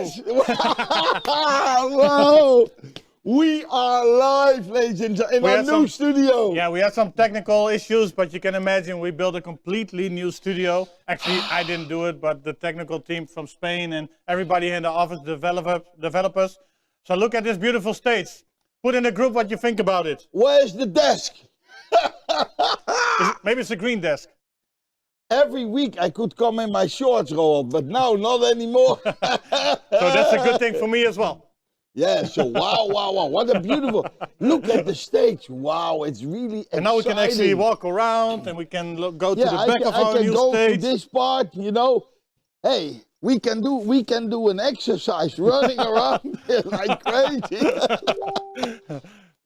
Yes! Whoa! We are live, ladies and gentlemen, in our new studio. Yeah, we had some technical issues, but you can imagine we built a completely new studio. Actually, I didn't do it, but the technical team from Spain and everybody in the office, developers. So look at this beautiful stage. Put in the group what you think about it. Where's the desk? Maybe it's a green desk. Every week I could come in my shorts, Roald, but now not anymore. So that's a good thing for me as well. Yeah, so wow, what a beautiful, look at the stage. Wow, it's really exciting. And now we can actually walk around and we can go to the back of our new go stage. To this part, you know. Hey, we can do an exercise running around like crazy.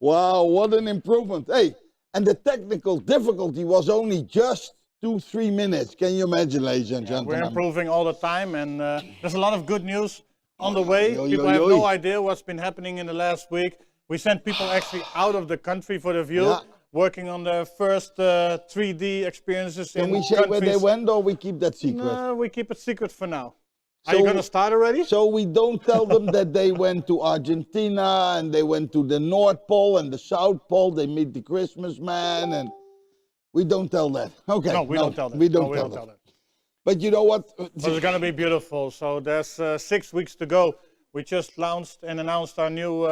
Wow, what an improvement. Hey, and the technical difficulty was only just 2-3 minutes. Can you imagine, ladies and gentlemen? We're improving all the time, and there's a lot of good news on the way. People have no idea what's been happening in the last week. We sent people actually out of the country for the view, working on their first 3D experiences in countries. Can we say where they went, or we keep that secret? No, we keep it secret for now. So, are you going to start already? So we don't tell them that they went to Argentina, and they went to the North Pole and the South Pole. They meet the Christmas man, and we don't tell that. Okay. No, we don't tell that. We don't tell that. But you know what? It's going to be beautiful. So there's 6 weeks to go. We just launched and announced our new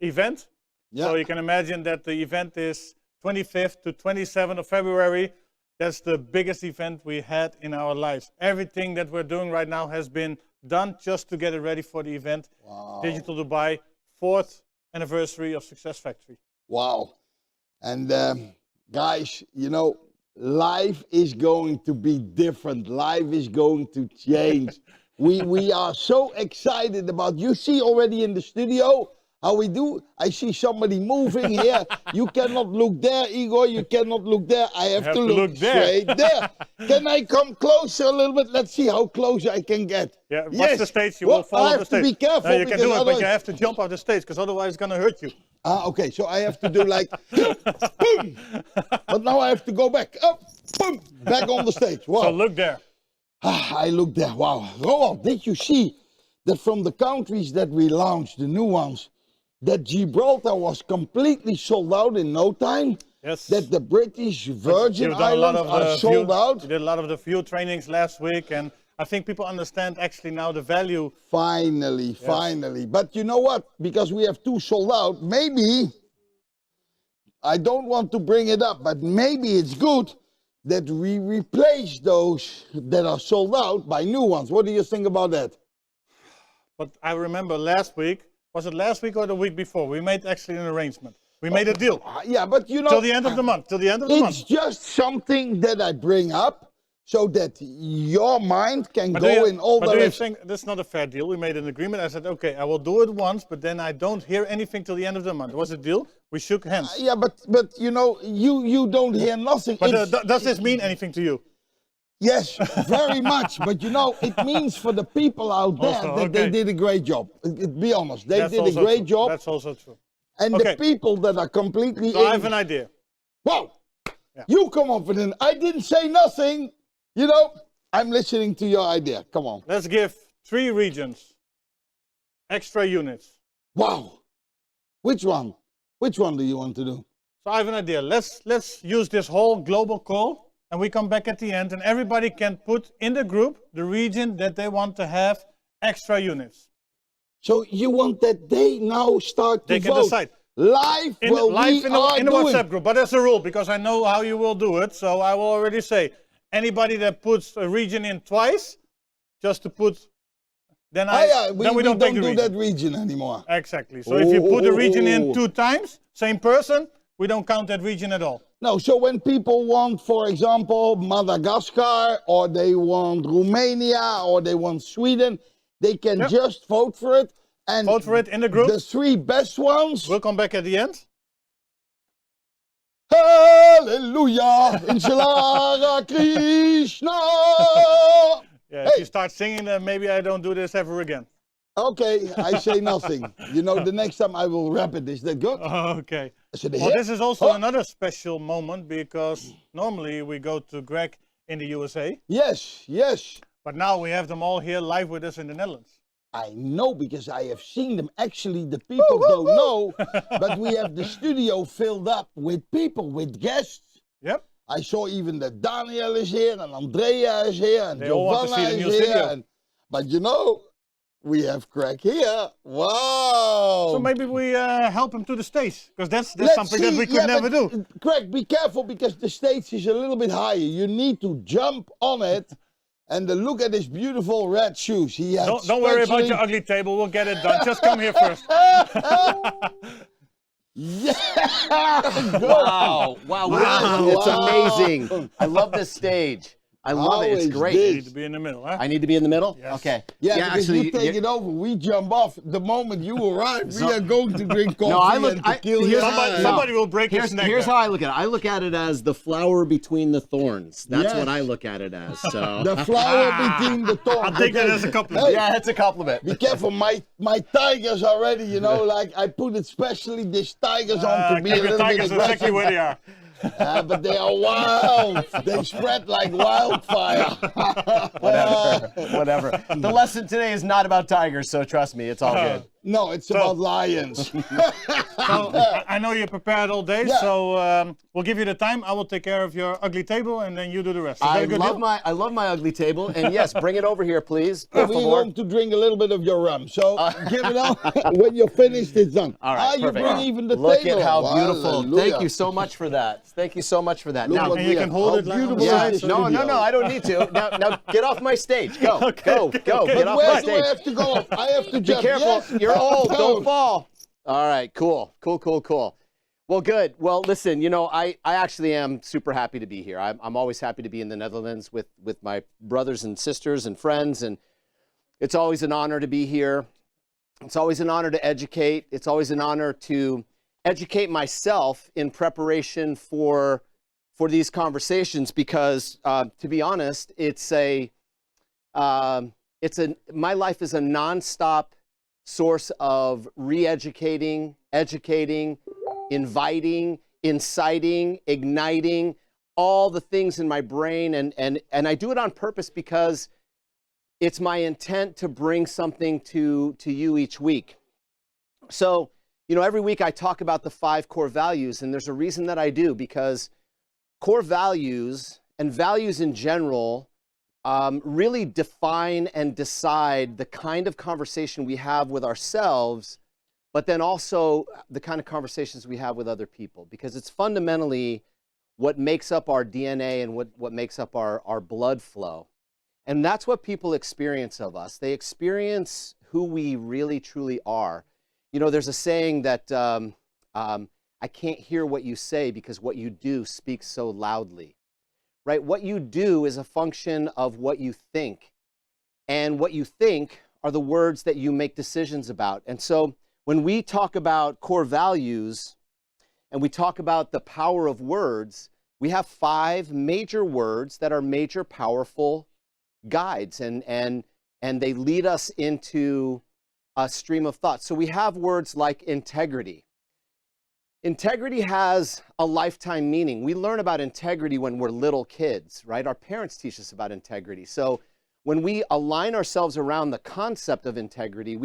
event. Yeah. So you can imagine that the event is 25th to 27th of February. That's the biggest event we had in our lives. Everything that we're doing right now has been done just to get it ready for the event. Wow. Digital Dubai, 4th anniversary of Success Factory. Wow. And guys, you know, life is going to be different. Life is going to change. we are so excited about, you see already in the studio how we do. I see somebody moving here. You cannot look there, Igor. You cannot look there. I have to look straight there. Can I come closer a little bit? Let's see how close I can get. Yeah, watch the stage. You will follow the stage. I have to be careful. No, you can do it, but you have to jump off the stage because otherwise it's going to hurt you. Okay, so I have to do like, boom. But now I have to go back, up, boom, back on the stage. Wow. So look there. I look there, wow. Roald, did you see that from the countries that we launched, the new ones, that Gibraltar was completely sold out in no time? Yes. That the British Virgin Islands are sold out? We did a lot of the view trainings last week, and I think people understand actually now the value. Finally. But you know what? Because we have 2 sold out, maybe, I don't want to bring it up, but maybe it's good that we replace those that are sold out by new ones. What do you think about that? But I remember last week, was it last week or the week before? We made actually an arrangement. We made a deal. Yeah, but you know, till the end of the month. It's just something that I bring up so that your mind can go in all directions. But do you think that's not a fair deal? We made an agreement. I said, okay, I will do it once, but then I don't hear anything till the end of the month. Was it a deal? We shook hands. Yeah, but you know, you don't hear nothing. But does this mean anything to you? Yes, very much. But you know, it means for the people out there that they did a great job. Be honest, they did a great job. That's also true. And the people that are completely... So I have an idea. Wow! Yeah. You come up with I didn't say nothing. You know, I'm listening to your idea. Come on. Let's give 3 regions extra units. Wow! Which one? Which one do you want to do? So I have an idea. Let's use this whole global call, and we come back at the end, and everybody can put in the group the region that they want to have extra units. So you want that they now start to vote? They can decide. Live in the WhatsApp group, but there's a rule, because I know how you will do it, so I will already say, anybody that puts a region in twice, just to put, then we don't do that region anymore. Exactly. So if you put a region in 2 times, same person, we don't count that region at all. No, so when people want, for example, Madagascar, or they want Romania, or they want Sweden, they can just vote for it. And vote for it in the group. The 3 best ones. We'll come back at the end. Hallelujah! Inshallah Krishna! Yeah, if you start singing, then maybe I don't do this ever again. Okay, I say nothing. You know, the next time I will rap it. Is that good? Okay. Well, this is also another special moment, because normally we go to Greg in the USA. Yes. But now we have them all here live with us in the Netherlands. I know because I have seen them. Actually, the people don't know, but we have the studio filled up with people, with guests. Yep. I saw even that Daniel is here, and Andrea is here, and They all want to see Giovanna the is new here. studio. But you know, we have Craig here. Wow. So maybe we help him to the stage, because that's Let's something that see. we could never but, do. Craig, be careful because the stage is a little bit higher. You need to jump on it. And look at his beautiful red shoes. He has Don't worry about your ugly table. We'll get it done. Just come here first. Yeah. Wow. It's amazing. I love this stage. I love it. It's How is great. this? You need to be in the middle, huh? I need to be in the middle? Yes. Okay. Yeah, because actually, you take it over. We jump off the moment you arrive. We are going to drink coffee No, I look- and I- tequila. here's- Somebody will break his Here's, neck. here's then. how I look at it. I look at it as the flower between the thorns. That's Yes. what I look at it as. So The flower between the thorns. I'll take that as a compliment. Hey, yeah, that's a compliment. be careful, my tigers already, you know, like I put it specially these tigers on to be a Keep your little bit tigers exactly aggressive. where they are. But they are wild. They spread like wildfire. Whatever. The lesson today is not about tigers, so trust me, it's all good. No, it's about lions. So I know you're prepared all day, Yeah. so we'll give you the time. I will take care of your ugly table, and then you do the rest. Is that a good deal? I love my ugly table, and yes, bring it over here, please. We're Por favor. going to drink a little bit of your rum. So give it up. When you're finished, it's done. All right, you perfect. bring even the Look table. at how Wow, beautiful. hallelujah. Thank you so much for that. Thank you so much for that. Look Now, what And we you can have. hold How it like on the beautiful side. is this no, studio. I don't need to. Now get off my stage. Go, go, go. okay. Get But off my where do I stage. have to go up? I have to Be jump. careful. Yes. You're old. Down. Don't fall. All right. Cool. Well, good. Well, listen, you know, I actually am super happy to be here. I'm always happy to be in the Netherlands with my brothers and sisters and friends. And it's always an honor to be here. It's always an honor to educate. It's always an honor to educate myself in preparation for these conversations because, to be honest, my life is a nonstop source of re-educating, educating, inviting, inciting, igniting, all the things in my brain. And I do it on purpose because it's my intent to bring something to you each week. So, you know, every week I talk about the 5 core values, and there's a reason that I do, because core values and values in general really define and decide the kind of conversation we have with ourselves, but then also the kind of conversations we have with other people, because it's fundamentally what makes up our DNA and what makes up our blood flow. And that's what people experience of us. They experience who we really, truly are. You know, there's a saying that I can't hear what you say because what you do speaks so loudly. Right? What you do is a function of what you think. And what you think are the words that you make decisions about. And so when we talk about core values and we talk about the power of words, we have 5 major words that are major powerful guides, and they lead us into a stream of thought. So we have words like integrity. Integrity has a lifetime meaning. We learn about integrity when we're little kids, right? Our parents teach us about integrity. So when we align ourselves around the concept of integrity,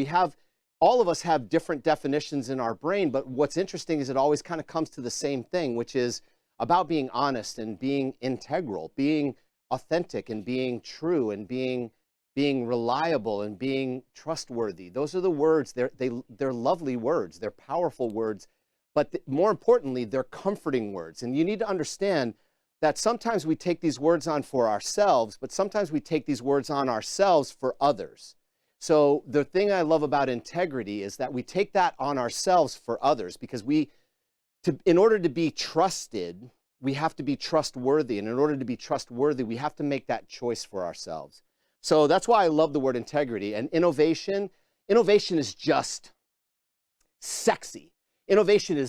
all of us have different definitions in our brain, but what's interesting is it always kind of comes to the same thing, which is about being honest and being integral, being authentic and being true and being reliable and being trustworthy. Those are the words. They're lovely words. They're powerful words. But more importantly, they're comforting words. And you need to understand that sometimes we take these words on for ourselves, but sometimes we take these words on ourselves for others. So the thing I love about integrity is that we take that on ourselves for others, because in order to be trusted, we have to be trustworthy. And in order to be trustworthy, we have to make that choice for ourselves. So that's why I love the word integrity. And innovation is just sexy. Innovation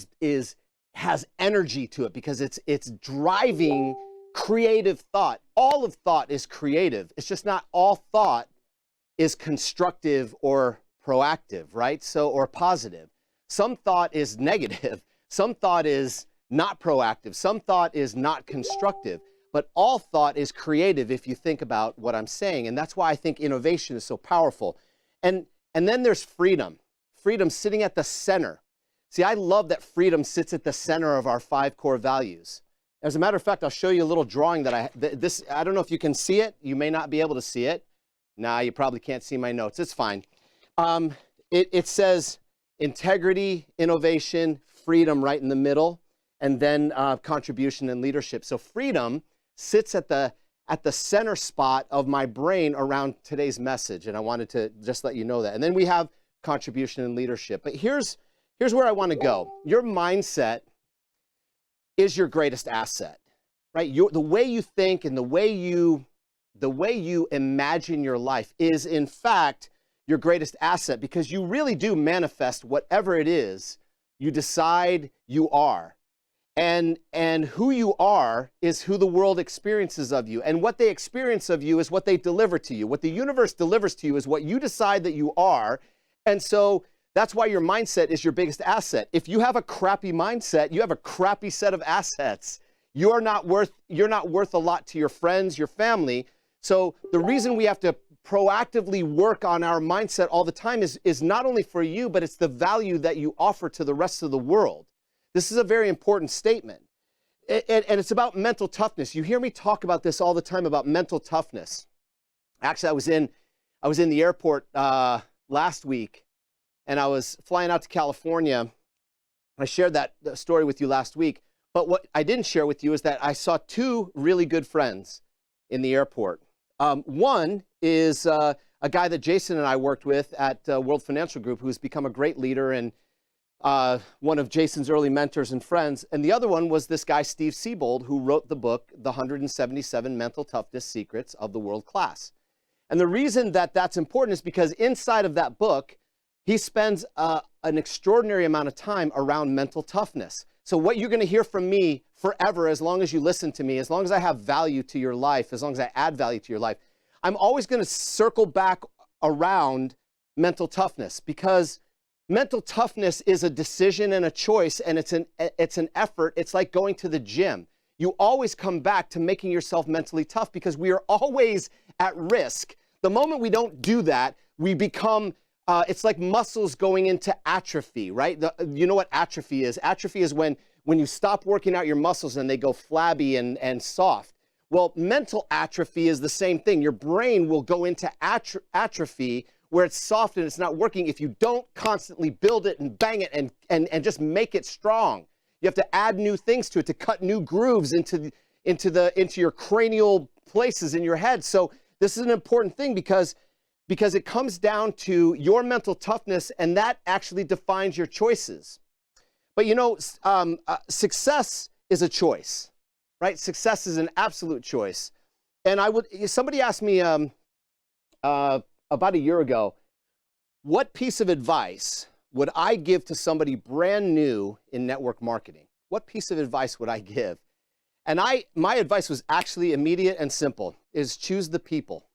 has energy to it because it's driving creative thought. All of thought is creative. It's just not all thought is constructive or proactive, right? Or positive. Some thought is negative. Some thought is not proactive. Some thought is not constructive. But all thought is creative if you think about what I'm saying. And that's why I think innovation is so powerful. And And then there's freedom. Freedom sitting at the center. See, I love that freedom sits at the center of our 5 core values. As a matter of fact, I'll show you a little drawing that I don't know if you can see it. You may not be able to see it. Nah, you probably can't see my notes. It's fine. It says integrity, innovation, freedom right in the middle, and then contribution and leadership. So freedom sits at the center spot of my brain around today's message, and I wanted to just let you know that. And then we have contribution and leadership. But here's where I want to go. Your mindset is your greatest asset, right? The way you think and the way you imagine your life is, in fact, your greatest asset, because you really do manifest whatever it is you decide you are. And who you are is who the world experiences of you. And what they experience of you is what they deliver to you. What the universe delivers to you is what you decide that you are. And so that's why your mindset is your biggest asset. If you have a crappy mindset, you have a crappy set of assets. You're not worth a lot to your friends, your family. So the reason we have to proactively work on our mindset all the time is not only for you, but it's the value that you offer to the rest of the world. This is a very important statement. And it's about mental toughness. You hear me talk about this all the time, about mental toughness. Actually, I was in the airport last week, and I was flying out to California. I shared that story with you last week. But what I didn't share with you is that I saw 2 really good friends in the airport. One is a guy that Jason and I worked with at World Financial Group, who's become a great leader and one of Jason's early mentors and friends. And the other one was this guy, Steve Siebold, who wrote the book, The 177 Mental Toughness Secrets of the World Class. And the reason that that's important is because inside of that book, he spends an extraordinary amount of time around mental toughness. So what you're going to hear from me forever, as long as you listen to me, as long as I have value to your life, as long as I add value to your life, I'm always going to circle back around mental toughness, because mental toughness is a decision and a choice, and it's an effort. It's like going to the gym. You always come back to making yourself mentally tough, because we are always at risk. The moment we don't do that, we become it's like muscles going into atrophy, right? You know what atrophy is? Atrophy is when you stop working out your muscles and they go flabby and soft. Well, mental atrophy is the same thing. Your brain will go into atrophy where it's soft and it's not working if you don't constantly build it and bang it and just make it strong. You have to add new things to it, to cut new grooves into your cranial places in your head. So this is an important thing, because it comes down to your mental toughness, and that actually defines your choices. But you know, success is a choice, right? Success is an absolute choice. And somebody asked me about a year ago, what piece of advice would I give to somebody brand new in network marketing? What piece of advice would I give? And my advice was actually immediate and simple, is choose the people.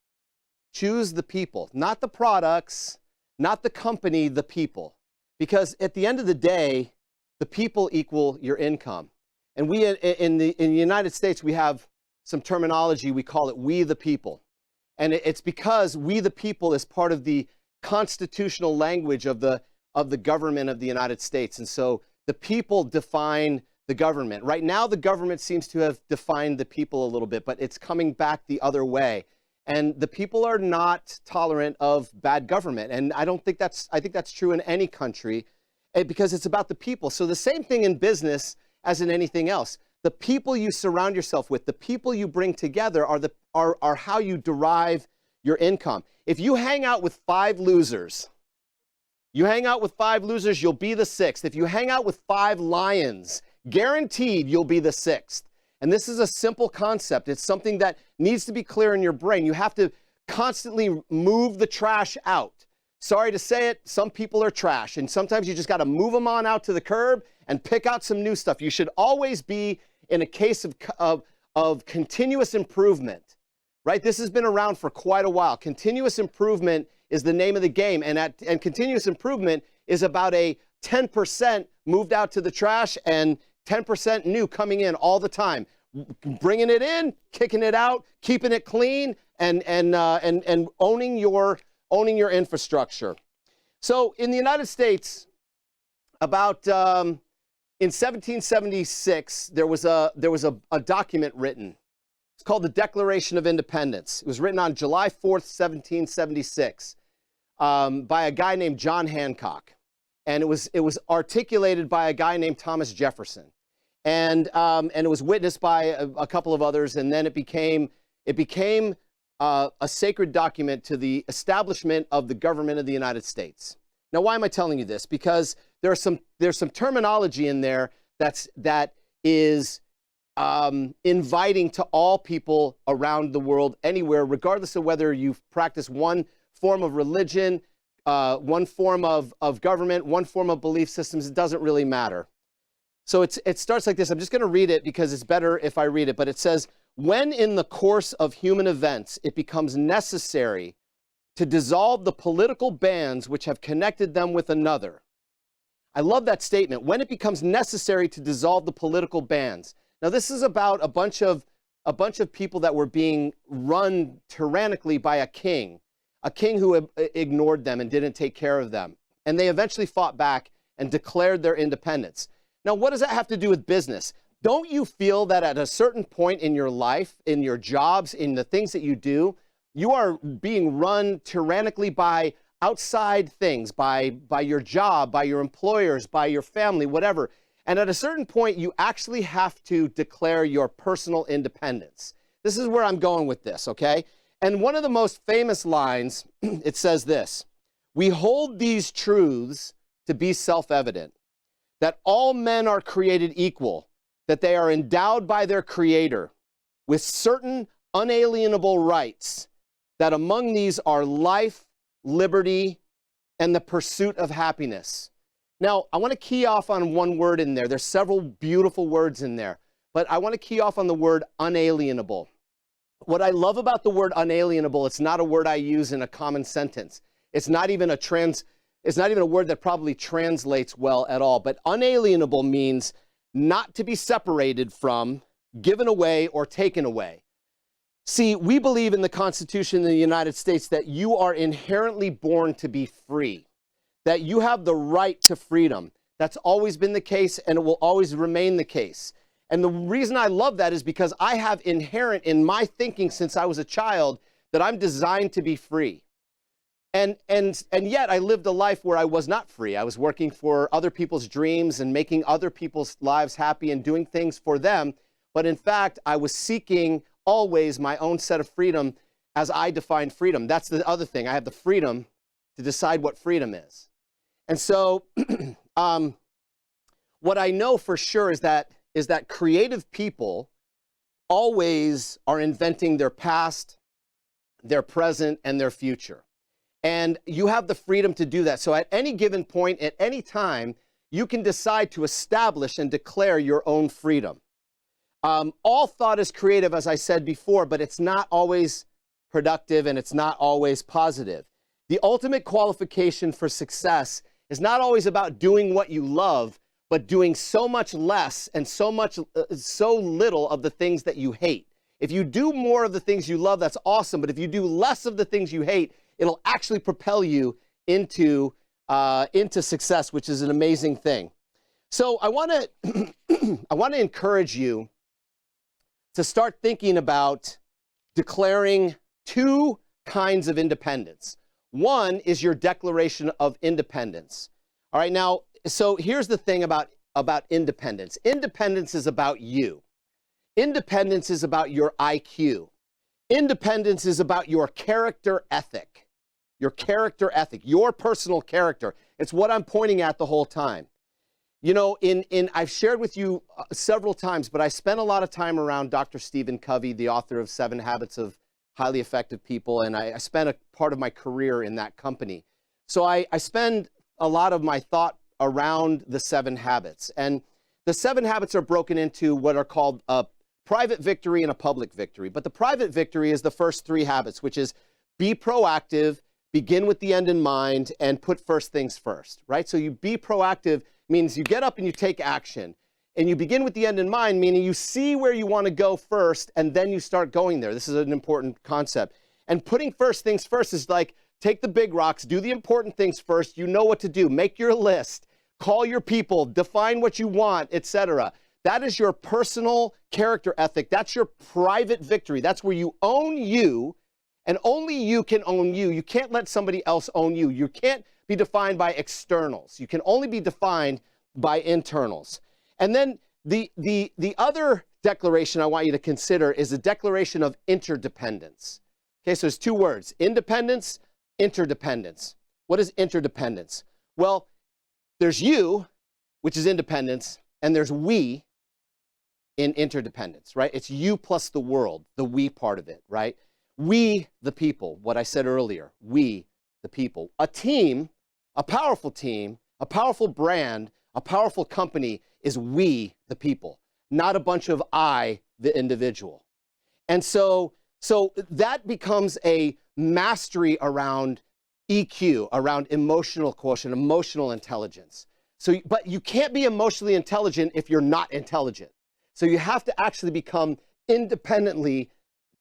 Choose the people, not the products, not the company, the people. Because at the end of the day, the people equal your income. And we in the United States, we have some terminology, we call it we the people. And it's because we the people is part of the constitutional language of the government of the United States. And so the people define the government. Right now, the government seems to have defined the people a little bit, but it's coming back the other way. And the people are not tolerant of bad government. And I think that's true in any country, because it's about the people. So the same thing in business as in anything else. The people you surround yourself with, the people you bring together are how you derive your income. If you hang out with 5 losers, you'll be the 6th. If you hang out with 5 lions, guaranteed you'll be the 6th. And this is a simple concept. It's something that needs to be clear in your brain. You have to constantly move the trash out. Sorry to say it, some people are trash, and sometimes you just got to move them on out to the curb and pick out some new stuff. You should always be in a case of continuous improvement, right? This has been around for quite a while. Continuous improvement is the name of the game, and continuous improvement is about a 10% moved out to the trash and 10% new coming in all the time, bringing it in, kicking it out, keeping it clean, and owning your infrastructure. So in the United States, about in 1776, there was a document written. It's called the Declaration of Independence. It was written on July 4th, 1776, by a guy named John Hancock, and it was articulated by a guy named Thomas Jefferson, and it was witnessed by a couple of others, and then it became a sacred document to the establishment of the government of the United States. Now, why am I telling you this? Because there's some terminology in there that is inviting to all people around the world, anywhere, regardless of whether you practice one form of religion, one form of government, one form of belief systems. It doesn't really matter. So it starts like this. I'm just going to read it because it's better if I read it. But it says, when in the course of human events it becomes necessary to dissolve the political bands which have connected them with another. I love that statement. When it becomes necessary to dissolve the political bands. Now, this is about a bunch of people that were being run tyrannically by a king who ignored them and didn't take care of them. And they eventually fought back and declared their independence. Now, what does that have to do with business? Don't you feel that at a certain point in your life, in your jobs, in the things that you do, you are being run tyrannically by outside things, by your job, by your employers, by your family, whatever. And at a certain point, you actually have to declare your personal independence. This is where I'm going with this, okay? And one of the most famous lines, it says this: we hold these truths to be self-evident, that all men are created equal, that they are endowed by their Creator with certain unalienable rights, that among these are life, liberty, and the pursuit of happiness. Now, I want to key off on one word in there. There's several beautiful words in there, but I want to key off on the word unalienable. What I love about the word unalienable, it's not a word I use in a common sentence. It's not even a word that probably translates well at all, but unalienable means not to be separated from, given away, or taken away. See, we believe in the Constitution of the United States that you are inherently born to be free, that you have the right to freedom. That's always been the case, and it will always remain the case. And the reason I love that is because I have inherent in my thinking since I was a child that I'm designed to be free. And yet I lived a life where I was not free. I was working for other people's dreams and making other people's lives happy and doing things for them. But in fact, I was seeking always my own set of freedom as I defined freedom. That's the other thing. I have the freedom to decide what freedom is. And so what I know for sure is that creative people always are inventing their past, their present, and their future. And you have the freedom to do that. So at any given point, at any time, you can decide to establish and declare your own freedom. All thought is creative, as I said before, but it's not always productive and it's not always positive. The ultimate qualification for success is not always about doing what you love, but doing so much less and so little of the things that you hate. If you do more of the things you love, that's awesome. But if you do less of the things you hate, it'll actually propel you into success, which is an amazing thing. So I want to encourage you to start thinking about declaring two kinds of independence. One is your Declaration of Independence. All right, now, so here's the thing about independence. Independence is about you. Independence is about your IQ. Independence is about your character ethic. Your character ethic, your personal character. It's what I'm pointing at the whole time. You know, I've shared with you several times, but I spent a lot of time around Dr. Stephen Covey, the author of 7 Habits of Highly Effective People, and I spent a part of my career in that company. So I spend a lot of my thought around the 7 habits. And the 7 habits are broken into what are called a private victory and a public victory. But the private victory is the first 3 habits, which is be proactive, begin with the end in mind, and put first things first, right? So you be proactive means you get up and you take action. And you begin with the end in mind, meaning you see where you want to go first, and then you start going there. This is an important concept. And putting first things first is like take the big rocks, do the important things first. You know what to do. Make your list, call your people, define what you want, etc. That is your personal character ethic. That's your private victory. That's where you own you, and only you can own you. You can't let somebody else own you. You can't be defined by externals. You can only be defined by internals. And then the other declaration I want you to consider is a declaration of interdependence. Okay, so it's two words: independence, interdependence. What is interdependence? Well, there's you, which is independence, and there's we in interdependence, right? It's you plus the world, the we part of it, right? We, the people, what I said earlier, we, the people. A team, a powerful brand, a powerful company is we, the people, not a bunch of I, the individual. And so that becomes a mastery around EQ, around emotional quotient, emotional intelligence. But you can't be emotionally intelligent if you're not intelligent. So you have to actually become independently,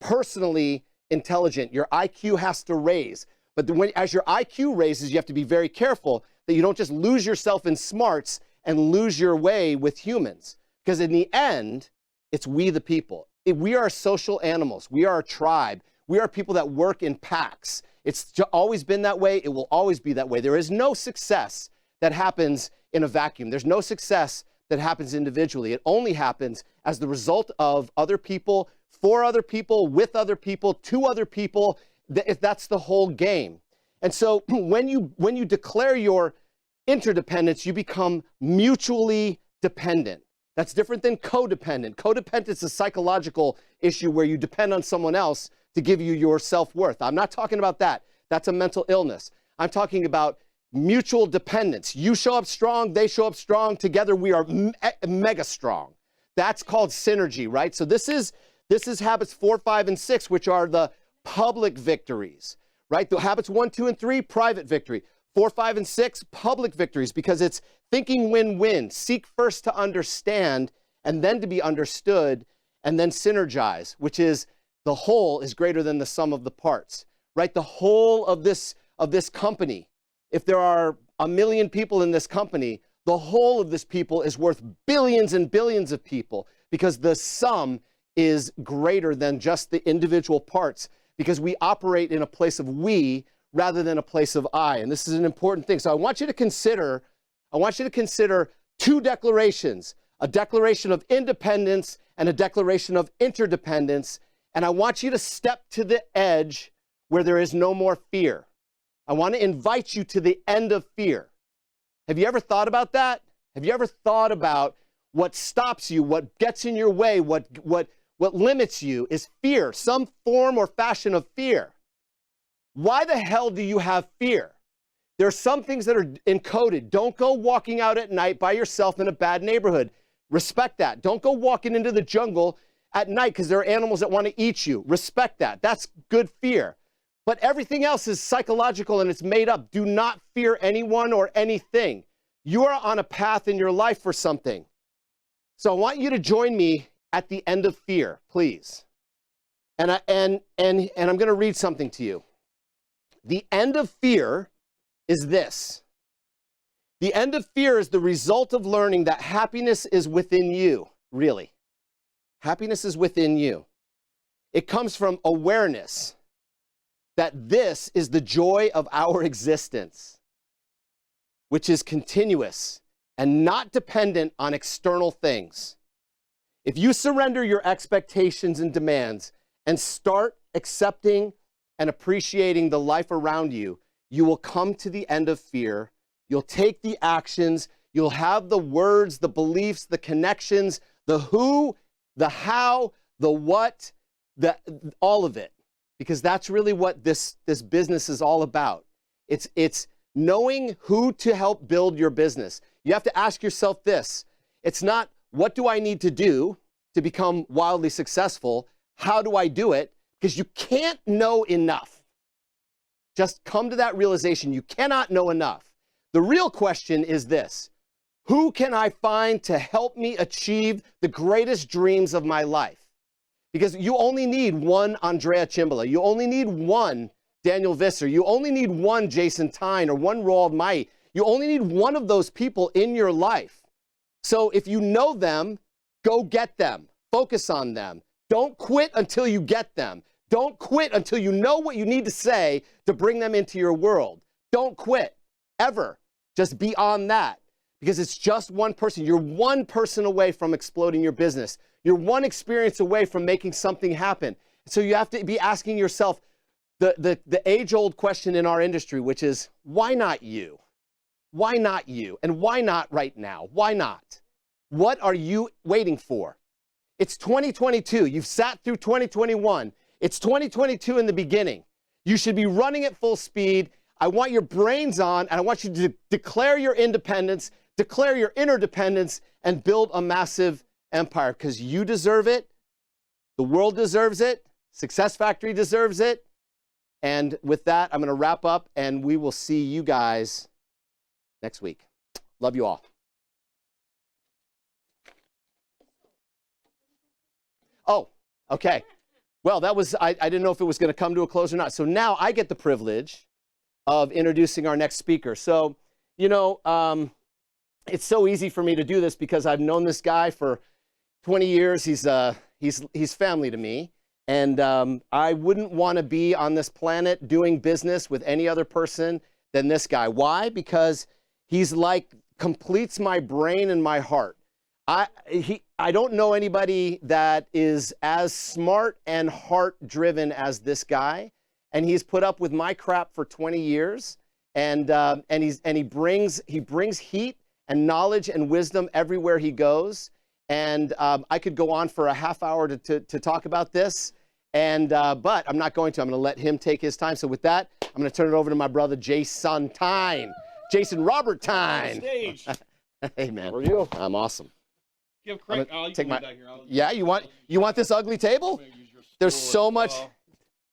personally intelligent. Your IQ has to raise. But as your IQ raises, you have to be very careful that you don't just lose yourself in smarts and lose your way with humans. Because in the end, it's we the people. We are social animals. We are a tribe. We are people that work in packs. It's always been that way. It will always be that way. There is no success that happens in a vacuum. There's no success that happens individually. It only happens as the result of other people, for other people, with other people, to other people. That's the whole game. And so when you declare your interdependence, you become mutually dependent. That's different than codependent. Codependent is a psychological issue where you depend on someone else to give you your self-worth. I'm not talking about that. That's a mental illness. I'm talking about mutual dependence. You show up strong, they show up strong. Together we are mega strong. That's called synergy, right? So this is habits 4, 5, and 6, which are the public victories, right? The habits 1, 2, and 3, private victory. 4, 5, and 6, public victories, because it's thinking win-win. Seek first to understand, and then to be understood, and then synergize, which is the whole is greater than the sum of the parts, right? The whole of this company, if there are 1 million people in this company, the whole of this people is worth billions and billions of people, because the sum is greater than just the individual parts, because we operate in a place of we rather than a place of I. And this is an important thing. So I want you to consider two declarations, a declaration of independence and a declaration of interdependence. And I want you to step to the edge where there is no more fear. I want to invite you to the end of fear. Have you ever thought about that? Have you ever thought about what stops you, what gets in your way, what limits you is fear, some form or fashion of fear. Why the hell do you have fear? There are some things that are encoded. Don't go walking out at night by yourself in a bad neighborhood. Respect that. Don't go walking into the jungle at night because there are animals that want to eat you. Respect that. That's good fear. But everything else is psychological and it's made up. Do not fear anyone or anything. You are on a path in your life for something. So I want you to join me at the end of fear, please. And I'm going to read something to you. The end of fear is this. The end of fear is the result of learning that happiness is within you, really. Happiness is within you. It comes from awareness that this is the joy of our existence, which is continuous and not dependent on external things. If you surrender your expectations and demands and start accepting and appreciating the life around you, you will come to the end of fear. You'll take the actions. You'll have the words, the beliefs, the connections, the who, the how, the what, all of it. Because that's really what this business is all about. It's knowing who to help build your business. You have to ask yourself this. It's not, what do I need to do to become wildly successful? How do I do it? Because you can't know enough. Just come to that realization. You cannot know enough. The real question is this. Who can I find to help me achieve the greatest dreams of my life? Because you only need one Andrea Cimbala. You only need one Daniel Visser. You only need one Jason Tyne or one Roald Mai. You only need one of those people in your life. So if you know them, go get them. Focus on them. Don't quit until you get them. Don't quit until you know what you need to say to bring them into your world. Don't quit, ever. Just be on that. Because it's just one person. You're one person away from exploding your business. You're one experience away from making something happen. So you have to be asking yourself the age-old question in our industry, which is, why not you? Why not you? And why not right now? Why not? What are you waiting for? It's 2022. You've sat through 2021. It's 2022 in the beginning. You should be running at full speed. I want your brains on, and I want you to declare your independence, declare your interdependence, and build a massive empire, because you deserve it. The world deserves it. Success Factory deserves it. And with that, I'm going to wrap up, and we will see you guys next week. Love you all. Oh, okay. Well, that was, I didn't know if it was going to come to a close or not. So now I get the privilege of introducing our next speaker. So, you know, it's so easy for me to do this because I've known this guy for 20 years. He's family to me. And I wouldn't want to be on this planet doing business with any other person than this guy. Why? Because he's like, completes my brain and my heart. I don't know anybody that is as smart and heart-driven as this guy. And he's put up with my crap for 20 years. And he brings heat and knowledge and wisdom everywhere he goes. And I could go on for a half hour to talk about this. And but I'm not going to. I'm going to let him take his time. So with that, I'm going to turn it over to my brother Jason Tyne. Jason Robert Tyne. Stage. Hey man. How are you? I'm awesome. Give Craig. I'm gonna You take can my. lean back here. Yeah, you want this ugly table? Use your There's stool so as much.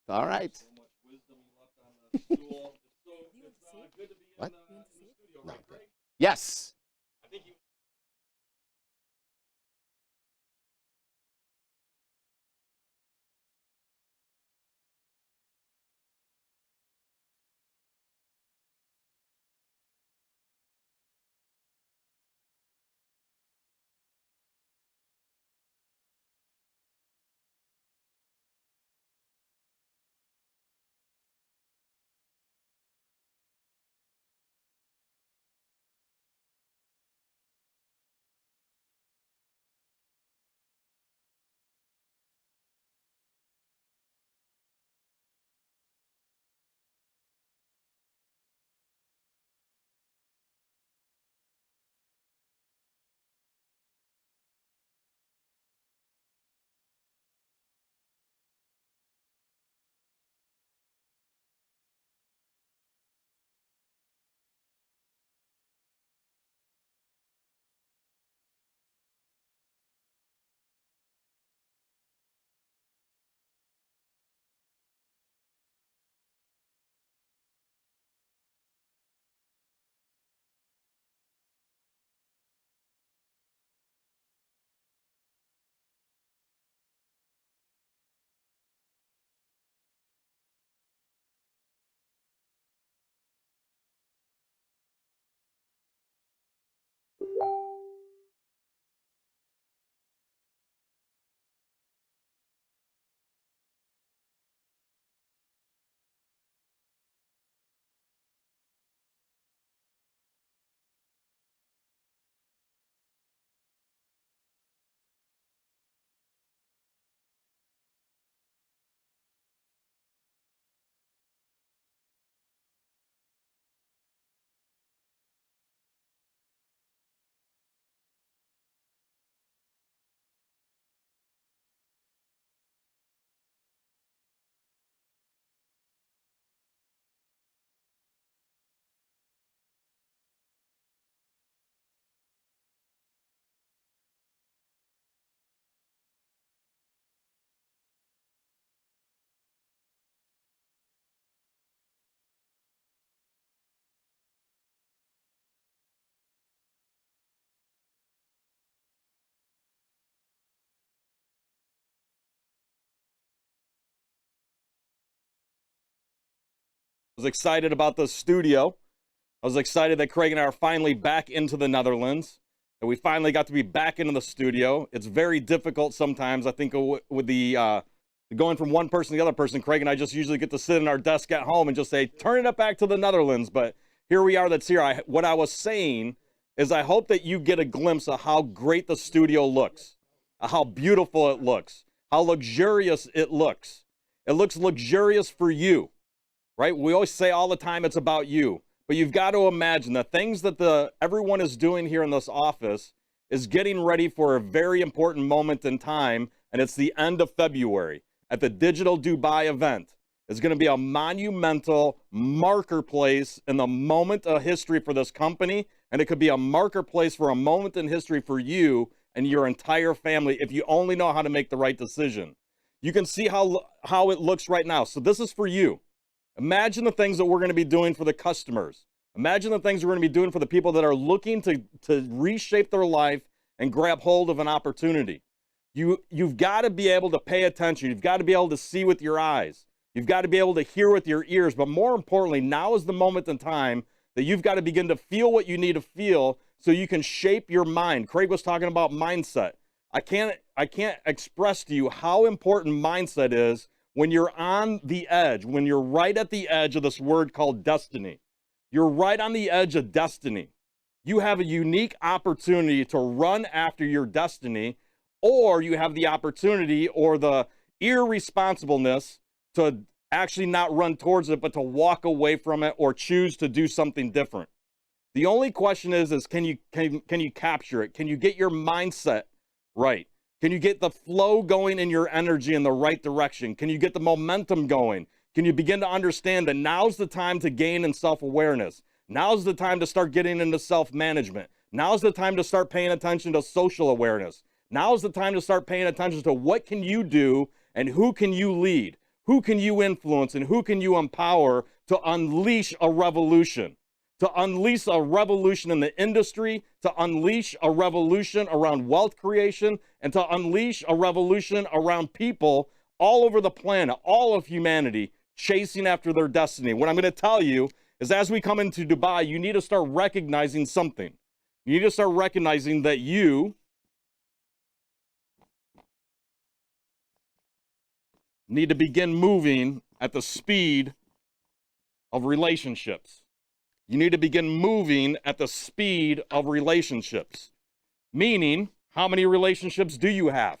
well. All right. So much wisdom you left on the stool. It's good to be What? in the studio, right, Craig? Yes. was excited about the studio. I was excited that Craig and I are finally back into the Netherlands, that we finally got to be back into the studio. It's very difficult sometimes, I think, with the going from one person to the other person. Craig and I just usually get to sit in our desk at home and just say, turn it back to the Netherlands. But here we are, that's here. What I was saying is I hope that you get a glimpse of how great the studio looks, how beautiful it looks, how luxurious it looks. It looks luxurious for you, right? We always say all the time it's about you. But you've got to imagine the things that everyone is doing here in this office is getting ready for a very important moment in time, and it's the end of February at the Digital Dubai event. It's going to be a monumental marker place in the moment of history for this company, and it could be a marker place for a moment in history for you and your entire family if you only know how to make the right decision. You can see how it looks right now. So this is for you. Imagine the things that we're going to be doing for the customers. Imagine the things we're going to be doing for the people that are looking to reshape their life and grab hold of an opportunity. You've got to be able to pay attention. You've got to be able to see with your eyes. You've got to be able to hear with your ears. But more importantly, now is the moment in time that you've got to begin to feel what you need to feel so you can shape your mind. Craig was talking about mindset. I can't express to you how important mindset is when you're on the edge, when you're right at the edge of this word called destiny. You're right on the edge of destiny. You have a unique opportunity to run after your destiny, or you have the opportunity or the irresponsibleness to actually not run towards it, but to walk away from it or choose to do something different. The only question is can you capture it? Can you get your mindset right? Can you get the flow going in your energy in the right direction? Can you get the momentum going? Can you begin to understand that now's the time to gain in self-awareness? Now's the time to start getting into self-management. Now's the time to start paying attention to social awareness. Now's the time to start paying attention to what can you do and who can you lead? Who can you influence and who can you empower to unleash a revolution? To unleash a revolution in the industry, to unleash a revolution around wealth creation, and to unleash a revolution around people all over the planet, all of humanity, chasing after their destiny. What I'm going to tell you is as we come into Dubai, you need to start recognizing something. You need to start recognizing that you need to begin moving at the speed of relationships. You need to begin moving at the speed of relationships. Meaning, how many relationships do you have?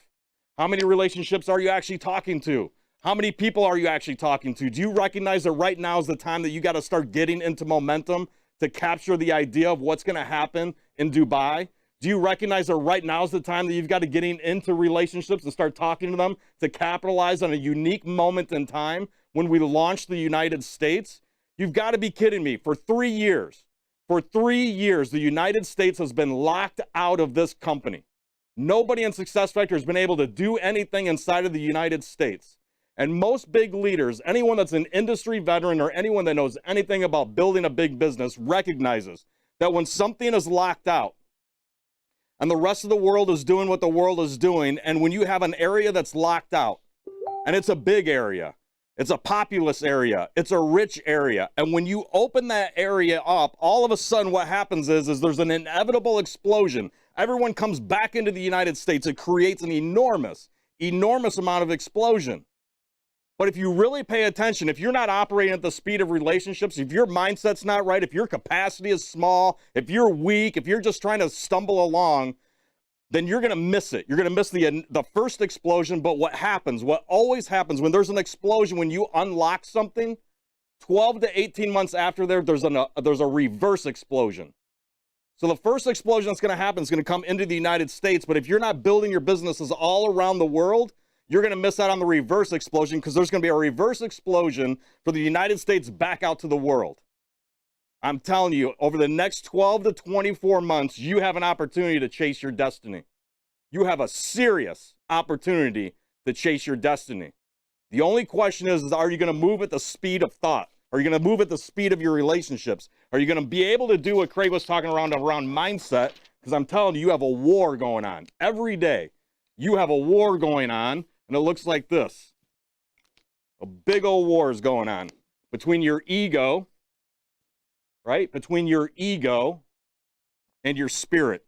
How many relationships are you actually talking to? How many people are you actually talking to? Do you recognize that right now is the time that you got to start getting into momentum to capture the idea of what's going to happen in Dubai? Do you recognize that right now is the time that you've got to getting into relationships and start talking to them to capitalize on a unique moment in time when we launch the United States? You've got to be kidding me. For 3 years, the United States has been locked out of this company. Nobody in SuccessFactors has been able to do anything inside of the United States. And most big leaders, anyone that's an industry veteran or anyone that knows anything about building a big business recognizes that when something is locked out and the rest of the world is doing what the world is doing, and when you have an area that's locked out, and it's a big area, it's a populous area, it's a rich area, and when you open that area up, all of a sudden what happens is there's an inevitable explosion. Everyone comes back into the United States. It creates an enormous amount of explosion. But if you really pay attention, if you're not operating at the speed of relationships, if your mindset's not right, if your capacity is small, if you're weak, if you're just trying to stumble along, then you're going to miss it. You're going to miss the first explosion. But what always happens when there's an explosion, when you unlock something, 12 to 18 months after there's a reverse explosion. So the first explosion that's going to happen is going to come into the United States. But if you're not building your businesses all around the world, you're going to miss out on the reverse explosion, because there's going to be a reverse explosion for the United States back out to the world. I'm telling you, over the next 12 to 24 months, you have an opportunity to chase your destiny. You have a serious opportunity to chase your destiny. The only question is are you going to move at the speed of thought? Are you going to move at the speed of your relationships? Are you going to be able to do what Craig was talking around mindset? Because I'm telling you, you have a war going on. Every day, you have a war going on, and it looks like this. A big old war is going on. between your ego, right? Between your ego and your spirit.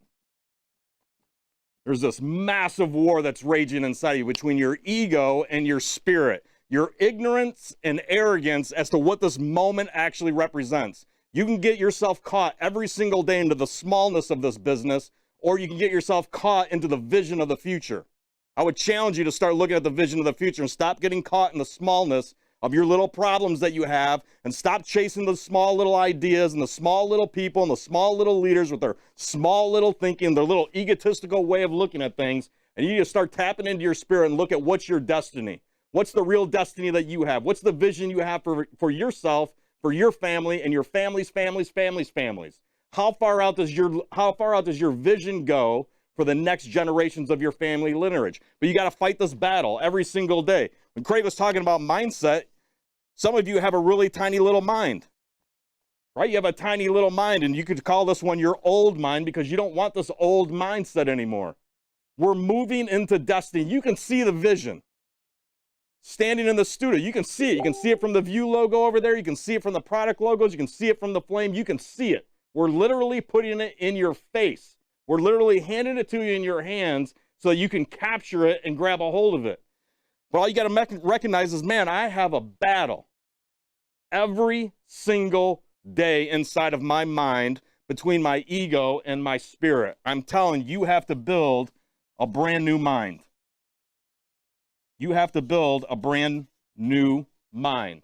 There's this massive war that's raging inside you between your ego and your spirit. Your ignorance and arrogance as to what this moment actually represents. You can get yourself caught every single day into the smallness of this business, or you can get yourself caught into the vision of the future. I would challenge you to start looking at the vision of the future and stop getting caught in the smallness of your little problems that you have, and stop chasing the small little ideas and the small little people and the small little leaders with their small little thinking, their little egotistical way of looking at things. And you need to start tapping into your spirit and look at what's your destiny. What's the real destiny that you have? What's the vision you have for yourself, for your family, and your families? How far out does your vision go for the next generations of your family lineage? But you got to fight this battle every single day. When Craig was talking about mindset, some of you have a really tiny little mind, right? You have a tiny little mind, and you could call this one your old mind because you don't want this old mindset anymore. We're moving into destiny. You can see the vision. Standing in the studio, you can see it. You can see it from the View logo over there. You can see it from the product logos. You can see it from the flame. You can see it. We're literally putting it in your face. We're literally handing it to you in your hands so that you can capture it and grab a hold of it. But all you got to recognize is, man, I have a battle every single day inside of my mind between my ego and my spirit. I'm telling you, you have to build a brand new mind. You have to build a brand new mind.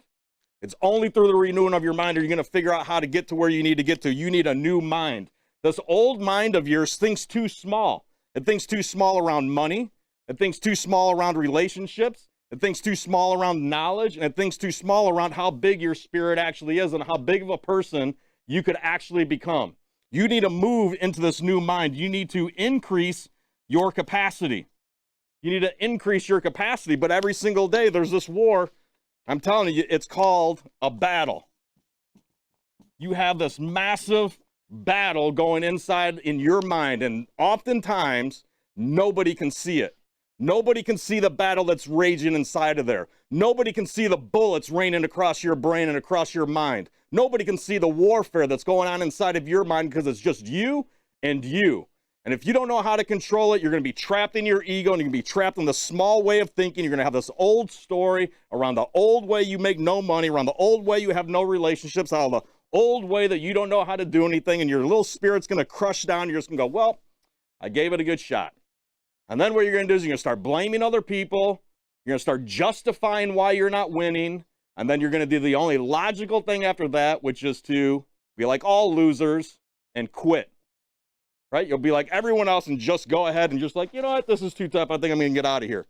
It's only through the renewing of your mind are you going to figure out how to get to where you need to get to. You need a new mind. This old mind of yours thinks too small. It thinks too small around money. It thinks too small around relationships. It thinks too small around knowledge. And it thinks too small around how big your spirit actually is and how big of a person you could actually become. You need to move into this new mind. You need to increase your capacity. You need to increase your capacity, but every single day there's this war. I'm telling you, it's called a battle. You have this massive battle going inside in your mind, and oftentimes nobody can see it. Nobody can see the battle that's raging inside of there. Nobody can see the bullets raining across your brain and across your mind. Nobody can see the warfare that's going on inside of your mind because it's just you and you. And if you don't know how to control it, you're going to be trapped in your ego, and you're going to be trapped in the small way of thinking. You're going to have this old story around the old way you make no money, around the old way you have no relationships, how the old way that you don't know how to do anything, and your little spirit's going to crush down. You're just going to go, well, I gave it a good shot. And then what you're going to do is you're going to start blaming other people. You're going to start justifying why you're not winning. And then you're going to do the only logical thing after that, which is to be like all losers and quit. Right? You'll be like everyone else and just go ahead and just like, you know what, this is too tough. I think I'm going to get out of here.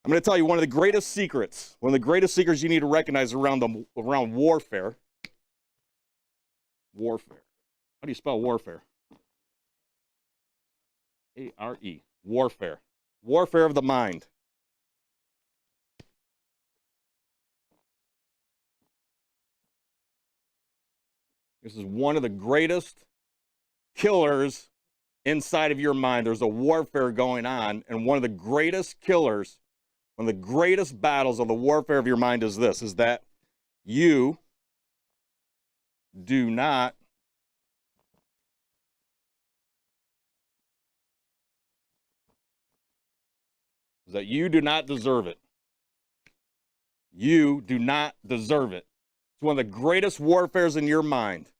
I'm going to tell you one of the greatest secrets you need to recognize around warfare. Warfare. How do you spell warfare? A-R-E. Warfare. Warfare of the mind. This is one of the greatest killers inside of your mind. There's a warfare going on, and one of the greatest killers, one of the greatest battles of the warfare of your mind is this, is that you do not deserve it. You do not deserve it. It's one of the greatest warfares in your mind.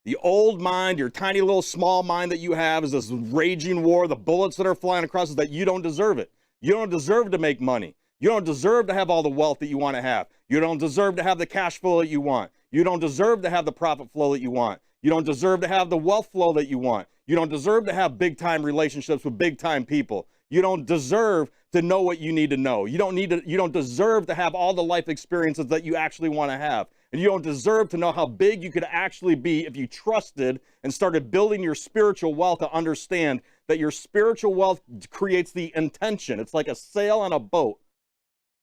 The old mind, your tiny little small mind that you have is this raging war. The bullets that are flying across is that you don't deserve it. You don't deserve to make money. You don't deserve to have all the wealth that you want to have. You don't deserve to have the cash flow that you want. You don't deserve to have the profit flow that you want. You don't deserve to have the wealth flow that you want. You don't deserve to have big time relationships with big time people. You don't deserve to know what you need to know. You don't deserve to have all the life experiences that you actually want to have. And you don't deserve to know how big you could actually be if you trusted and started building your spiritual wealth to understand that your spiritual wealth creates the intention. It's like a sail on a boat.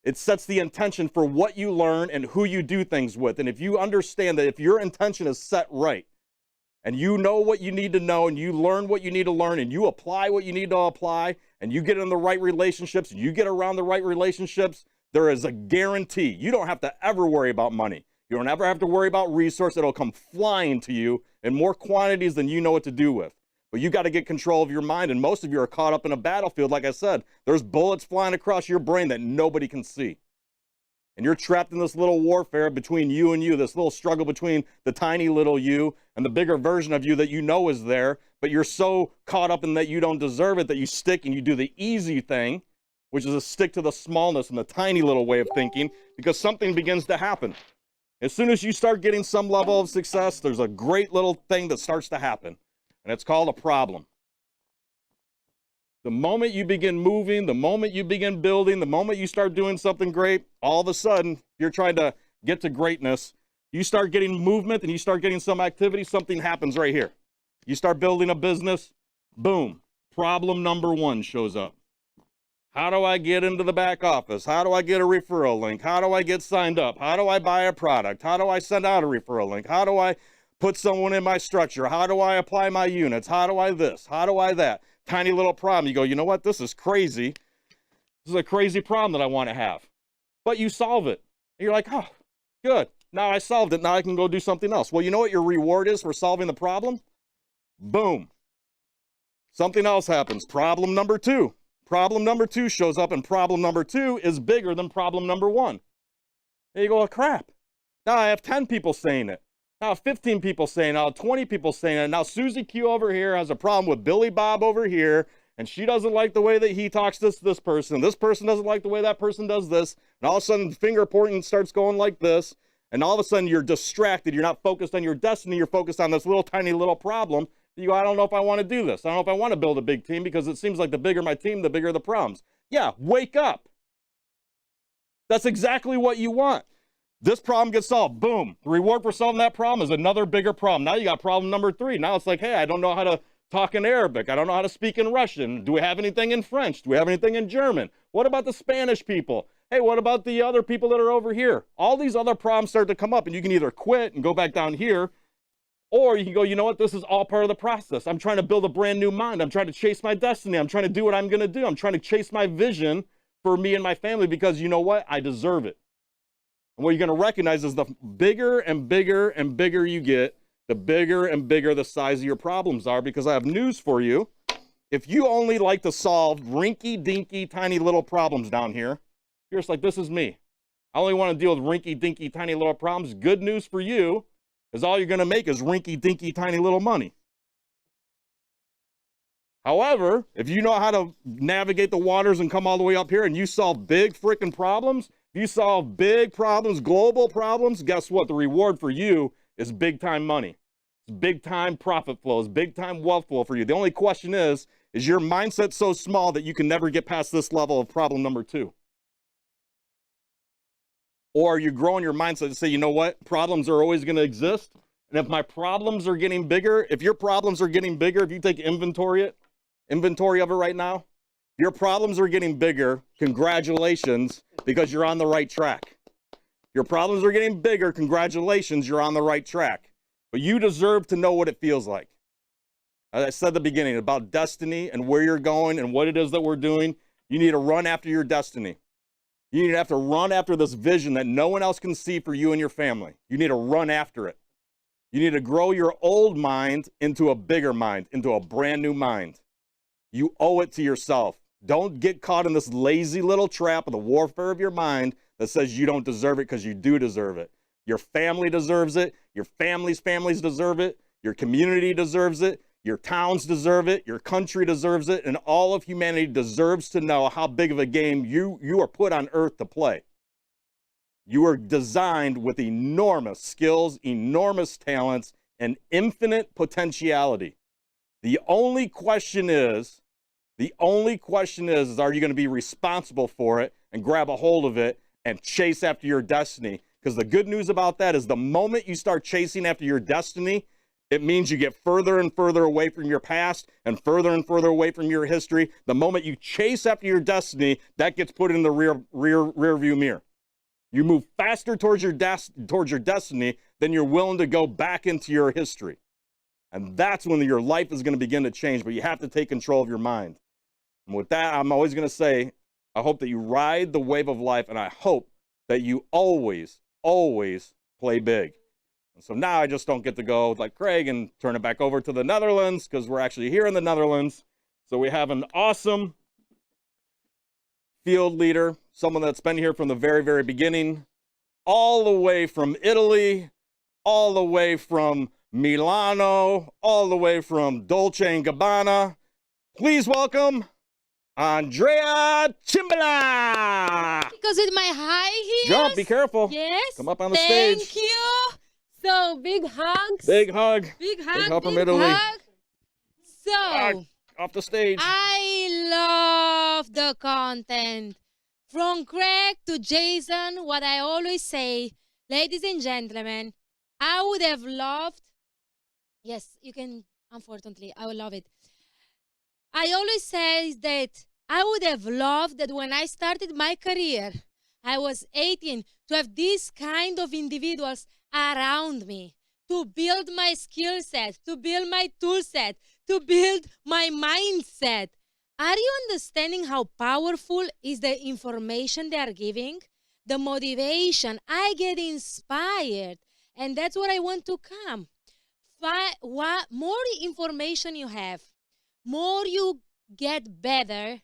It sets the intention for what you learn and who you do things with. And if you understand that if your intention is set right, and you know what you need to know, and you learn what you need to learn, and you apply what you need to apply, and you get in the right relationships, and you get around the right relationships, there is a guarantee. You don't have to ever worry about money. You don't ever have to worry about resource. It'll come flying to you in more quantities than you know what to do with. But you got to get control of your mind, and most of you are caught up in a battlefield. Like I said, there's bullets flying across your brain that nobody can see. And you're trapped in this little warfare between you and you, this little struggle between the tiny little you and the bigger version of you that you know is there, but you're so caught up in that you don't deserve it that you stick and you do the easy thing, which is to stick to the smallness and the tiny little way of thinking, because something begins to happen. As soon as you start getting some level of success, there's a great little thing that starts to happen, and it's called a problem. The moment you begin moving, the moment you begin building, the moment you start doing something great, all of a sudden, you're trying to get to greatness, you start getting movement and you start getting some activity, something happens right here. You start building a business, boom, problem number one shows up. How do I get into the back office? How do I get a referral link? How do I get signed up? How do I buy a product? How do I send out a referral link? How do I put someone in my structure? How do I apply my units? How do I this? How do I that? Tiny little problem. You go, you know what? This is crazy. This is a crazy problem that I want to have. But you solve it. And you're like, oh, good. Now I solved it. Now I can go do something else. Well, you know what your reward is for solving the problem? Boom. Something else happens. Problem number two. Problem number two shows up, and problem number two is bigger than problem number one. And you go, oh, crap. Now I have 10 people saying it. Now 15 people saying it. Now 20 people saying it. Now Susie Q over here has a problem with Billy Bob over here, and she doesn't like the way that he talks to this person. And this person doesn't like the way that person does this. And all of a sudden, finger pointing starts going like this. And all of a sudden, you're distracted. You're not focused on your destiny. You're focused on this little tiny little problem. You go, I don't know if I want to do this. I don't know if I want to build a big team, because it seems like the bigger my team, the bigger the problems. Yeah, wake up. That's exactly what you want. This problem gets solved. Boom. The reward for solving that problem is another bigger problem. Now you got problem number three. Now it's like, hey, I don't know how to talk in Arabic. I don't know how to speak in Russian. Do we have anything in French? Do we have anything in German? What about the Spanish people? Hey, what about the other people that are over here? All these other problems start to come up, and you can either quit and go back down here, or you can go, you know what? This is all part of the process. I'm trying to build a brand new mind. I'm trying to chase my destiny. I'm trying to do what I'm going to do. I'm trying to chase my vision for me and my family, because you know what? I deserve it. And what you're going to recognize is the bigger and bigger and bigger you get, the bigger and bigger the size of your problems are, because I have news for you. If you only like to solve rinky-dinky tiny little problems down here, you're just like, this is me. I only want to deal with rinky-dinky tiny little problems. Good news for you is all you're going to make is rinky-dinky tiny little money. However, if you know how to navigate the waters and come all the way up here and you solve big freaking problems, if you solve big problems, global problems, guess what? The reward for you is big time money. It's big time profit flows, big time wealth flow for you. The only question is your mindset so small that you can never get past this level of problem number two? Or are you growing your mindset to say, you know what? Problems are always going to exist. And if my problems are getting bigger, if your problems are getting bigger, if you take inventory of it right now, your problems are getting bigger. Congratulations, because you're on the right track. Your problems are getting bigger. Congratulations, you're on the right track. But you deserve to know what it feels like. As I said at the beginning about destiny and where you're going and what it is that we're doing, you need to run after your destiny. You need to have to run after this vision that no one else can see for you and your family. You need to run after it. You need to grow your old mind into a bigger mind, into a brand new mind. You owe it to yourself. Don't get caught in this lazy little trap of the warfare of your mind that says you don't deserve it, because you do deserve it. Your family deserves it. Your family's families deserve it. Your community deserves it. Your towns deserve it. Your country deserves it. And all of humanity deserves to know how big of a game you are put on earth to play. You are designed with enormous skills, enormous talents, and infinite potentiality. The only question is, are you going to be responsible for it and grab a hold of it and chase after your destiny? Because the good news about that is the moment you start chasing after your destiny, it means you get further and further away from your past and further away from your history. The moment you chase after your destiny, that gets put in the rear view mirror. You move faster towards your destiny than you're willing to go back into your history. And that's when your life is going to begin to change, but you have to take control of your mind. And with that, I'm always going to say, I hope that you ride the wave of life, and I hope that you always, always play big. And so now I just don't get to go like Craig and turn it back over to the Netherlands because we're actually here in the Netherlands. So we have an awesome field leader, someone that's been here from the very, very beginning, all the way from Italy, all the way from Milano, all the way from Dolce & Gabbana. Please welcome Andrea Cimbala. Because with my high heels. Jump, be careful. Yes. Come up on the stage. Thank you. So big hugs. Big hug. Big hug. Big hug from big Italy. hug. So Off the stage. I love the content. From Craig to Jason, what I always say, ladies and gentlemen, I would have loved, yes, you can, unfortunately, I would love it. I always say that I would have loved that when I started my career, I was 18, to have these kind of individuals around me, to build my skill set, to build my tool set, to build my mindset. Are you understanding how powerful is the information they are giving? The motivation. I get inspired, and that's what I want to come. More information you have, more you get better,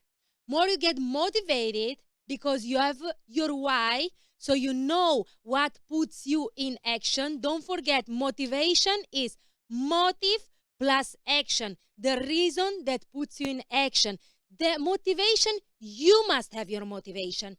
more you get motivated because you have your why, so you know what puts you in action. Don't forget, motivation is motive plus action, the reason that puts you in action. The motivation, you must have your motivation.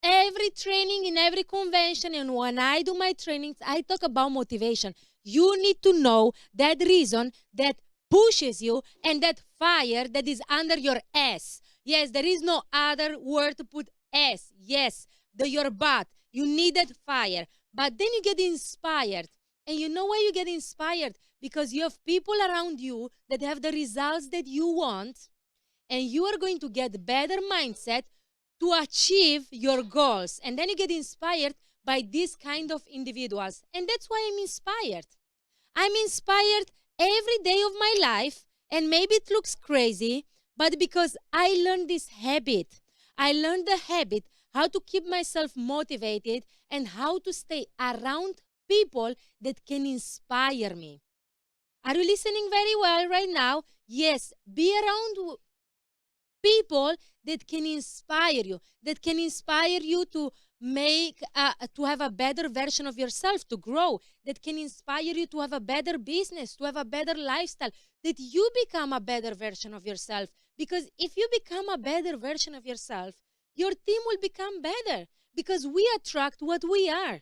Every training, in every convention, and when I do my trainings, I talk about motivation. You need to know that reason that pushes you and that fire that is under your ass. Yes, there is no other word to put ass. Yes, your butt. You need that fire. But then you get inspired. And you know why you get inspired? Because you have people around you that have the results that you want, and you are going to get better mindset to achieve your goals. And then you get inspired by this kind of individuals. And that's why I'm inspired. I'm inspired every day of my life, and maybe it looks crazy, but because I learned this habit. I learned the habit how to keep myself motivated and how to stay around people that can inspire me. Are you listening very well right now? Yes, be around people that can inspire you to make, to have a better version of yourself, to grow, that can inspire you to have a better business, to have a better lifestyle, that you become a better version of yourself. Because if you become a better version of yourself, your team will become better, because we attract what we are.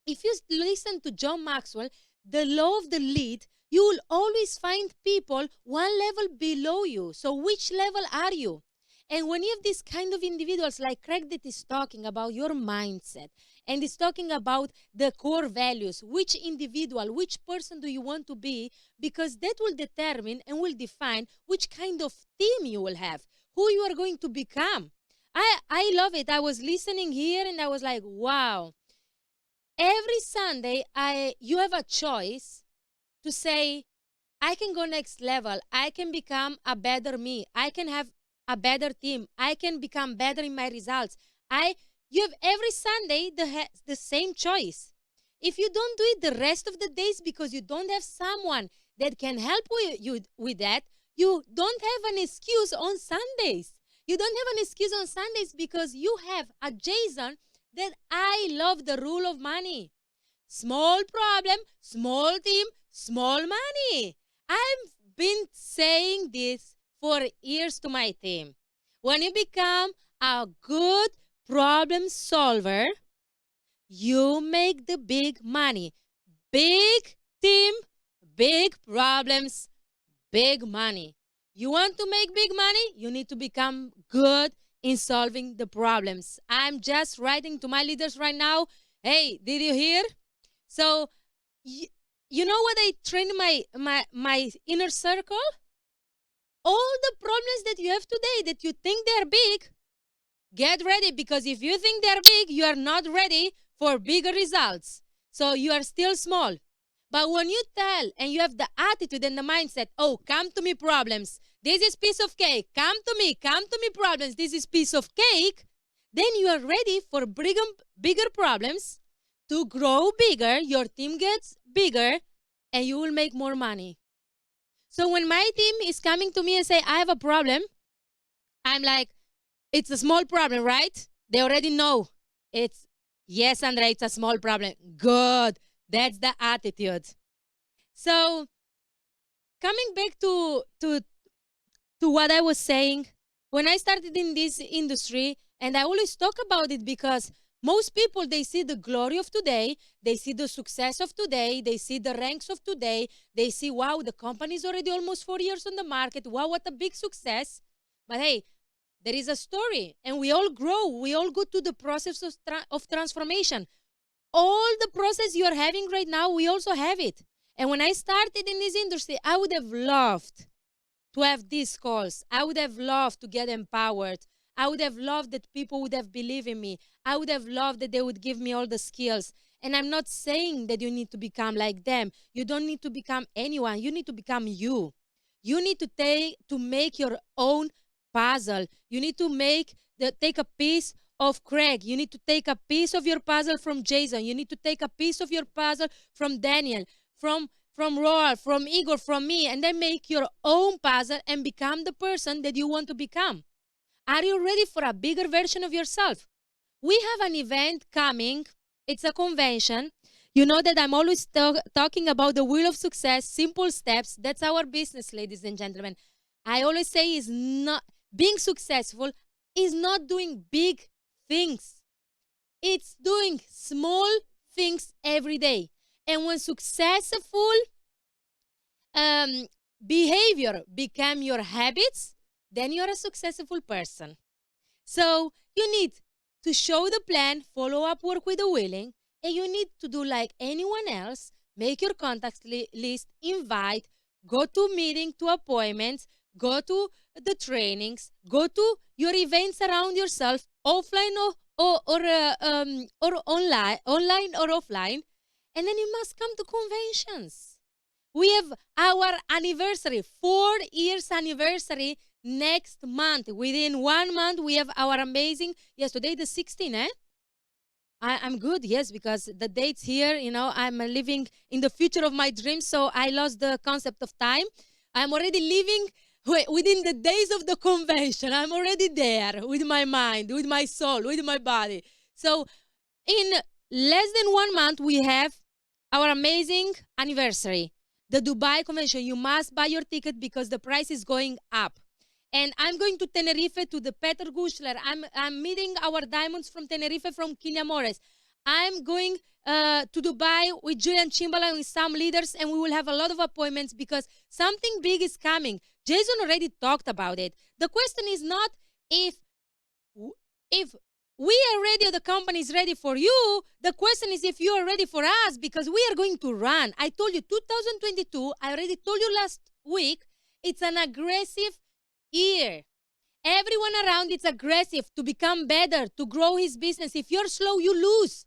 If you listen to John Maxwell, the law of the lead, you will always find people one level below you. So which level are you? And when you have this kind of individuals like Craig that is talking about your mindset and is talking about the core values, which individual, which person do you want to be? Because that will determine and will define which kind of team you will have, who you are going to become. I love it. I was listening here and I was like, wow. Every Sunday, you have a choice to say, I can go next level. I can become a better me. I can have a better team. I can become better in my results. You have every Sunday the same choice. If you don't do it the rest of the days because you don't have someone that can help you with that, you don't have an excuse on Sundays. You don't have an excuse on Sundays because you have a Jason that I love the rule of money. Small problem, small team, small money. I've been saying this for years to my team. When you become a good problem solver, you make the big money. Big team, big problems, big money. You want to make big money? You need to become good in solving the problems. I'm just writing to my leaders right now. Hey, did you hear? So, you know what I train my inner circle? All the problems that you have today that you think they're big, get ready, because if you think they're big, you are not ready for bigger results. So you are still small. But when you tell and you have the attitude and the mindset, oh, come to me problems, this is piece of cake, come to me problems, this is piece of cake, then you are ready for bigger problems, to grow bigger, your team gets bigger, and you will make more money. So when my team is coming to me and say, I have a problem, I'm like, it's a small problem, right? They already know. Yes, Andrea, it's a small problem. Good. That's the attitude. So coming back to what I was saying, when I started in this industry, and I always talk about it because most people, they see the glory of today, they see the success of today, they see the ranks of today, they see, wow, the company is already almost 4 years on the market, wow, what a big success. But hey, there is a story, and we all grow, we all go through the process of transformation. All the process you're having right now, we also have it. And when I started in this industry, I would have loved to have these calls. I would have loved to get empowered. I would have loved that people would have believed in me. I would have loved that they would give me all the skills. And I'm not saying that you need to become like them. You don't need to become anyone. You need to become you. You need to make your own puzzle. You need to take a piece of Craig. You need to take a piece of your puzzle from Jason. You need to take a piece of your puzzle from Daniel, from Roald, from Igor, from me, and then make your own puzzle and become the person that you want to become. Are you ready for a bigger version of yourself? We have an event coming. It's a convention. You know that I'm always talking about the wheel of success, simple steps. That's our business, ladies and gentlemen. I always say is not being successful is not doing big things. It's doing small things every day. And when successful behavior become your habits, then you're a successful person. So you need to show the plan, follow up, work with the willing, and you need to do like anyone else, make your contacts list, invite, go to meeting, to appointments, go to the trainings, go to your events around yourself, offline or online or offline, and then you must come to conventions. We have our anniversary, 4 years anniversary next month. Within 1 month, we have our amazing, yes, today the 16th, eh? I'm good, yes, because the date's here, you know, I'm living in the future of my dreams, so I lost the concept of time. I'm already living within the days of the convention. I'm already there with my mind, with my soul, with my body. So in less than 1 month, we have our amazing anniversary, the Dubai convention. You must buy your ticket because the price is going up. And I'm going to Tenerife to the Peter Guschler. I'm meeting our diamonds from Tenerife from Kenya Morris. I'm going to Dubai with Julian Chamberlain with some leaders, and we will have a lot of appointments because something big is coming. Jason already talked about it. The question is not if we are ready or the company is ready for you. The question is if you are ready for us, because we are going to run. I told you 2022, I already told you last week, it's an aggressive year. Everyone around it's aggressive to become better, to grow his business. If you're slow, you lose.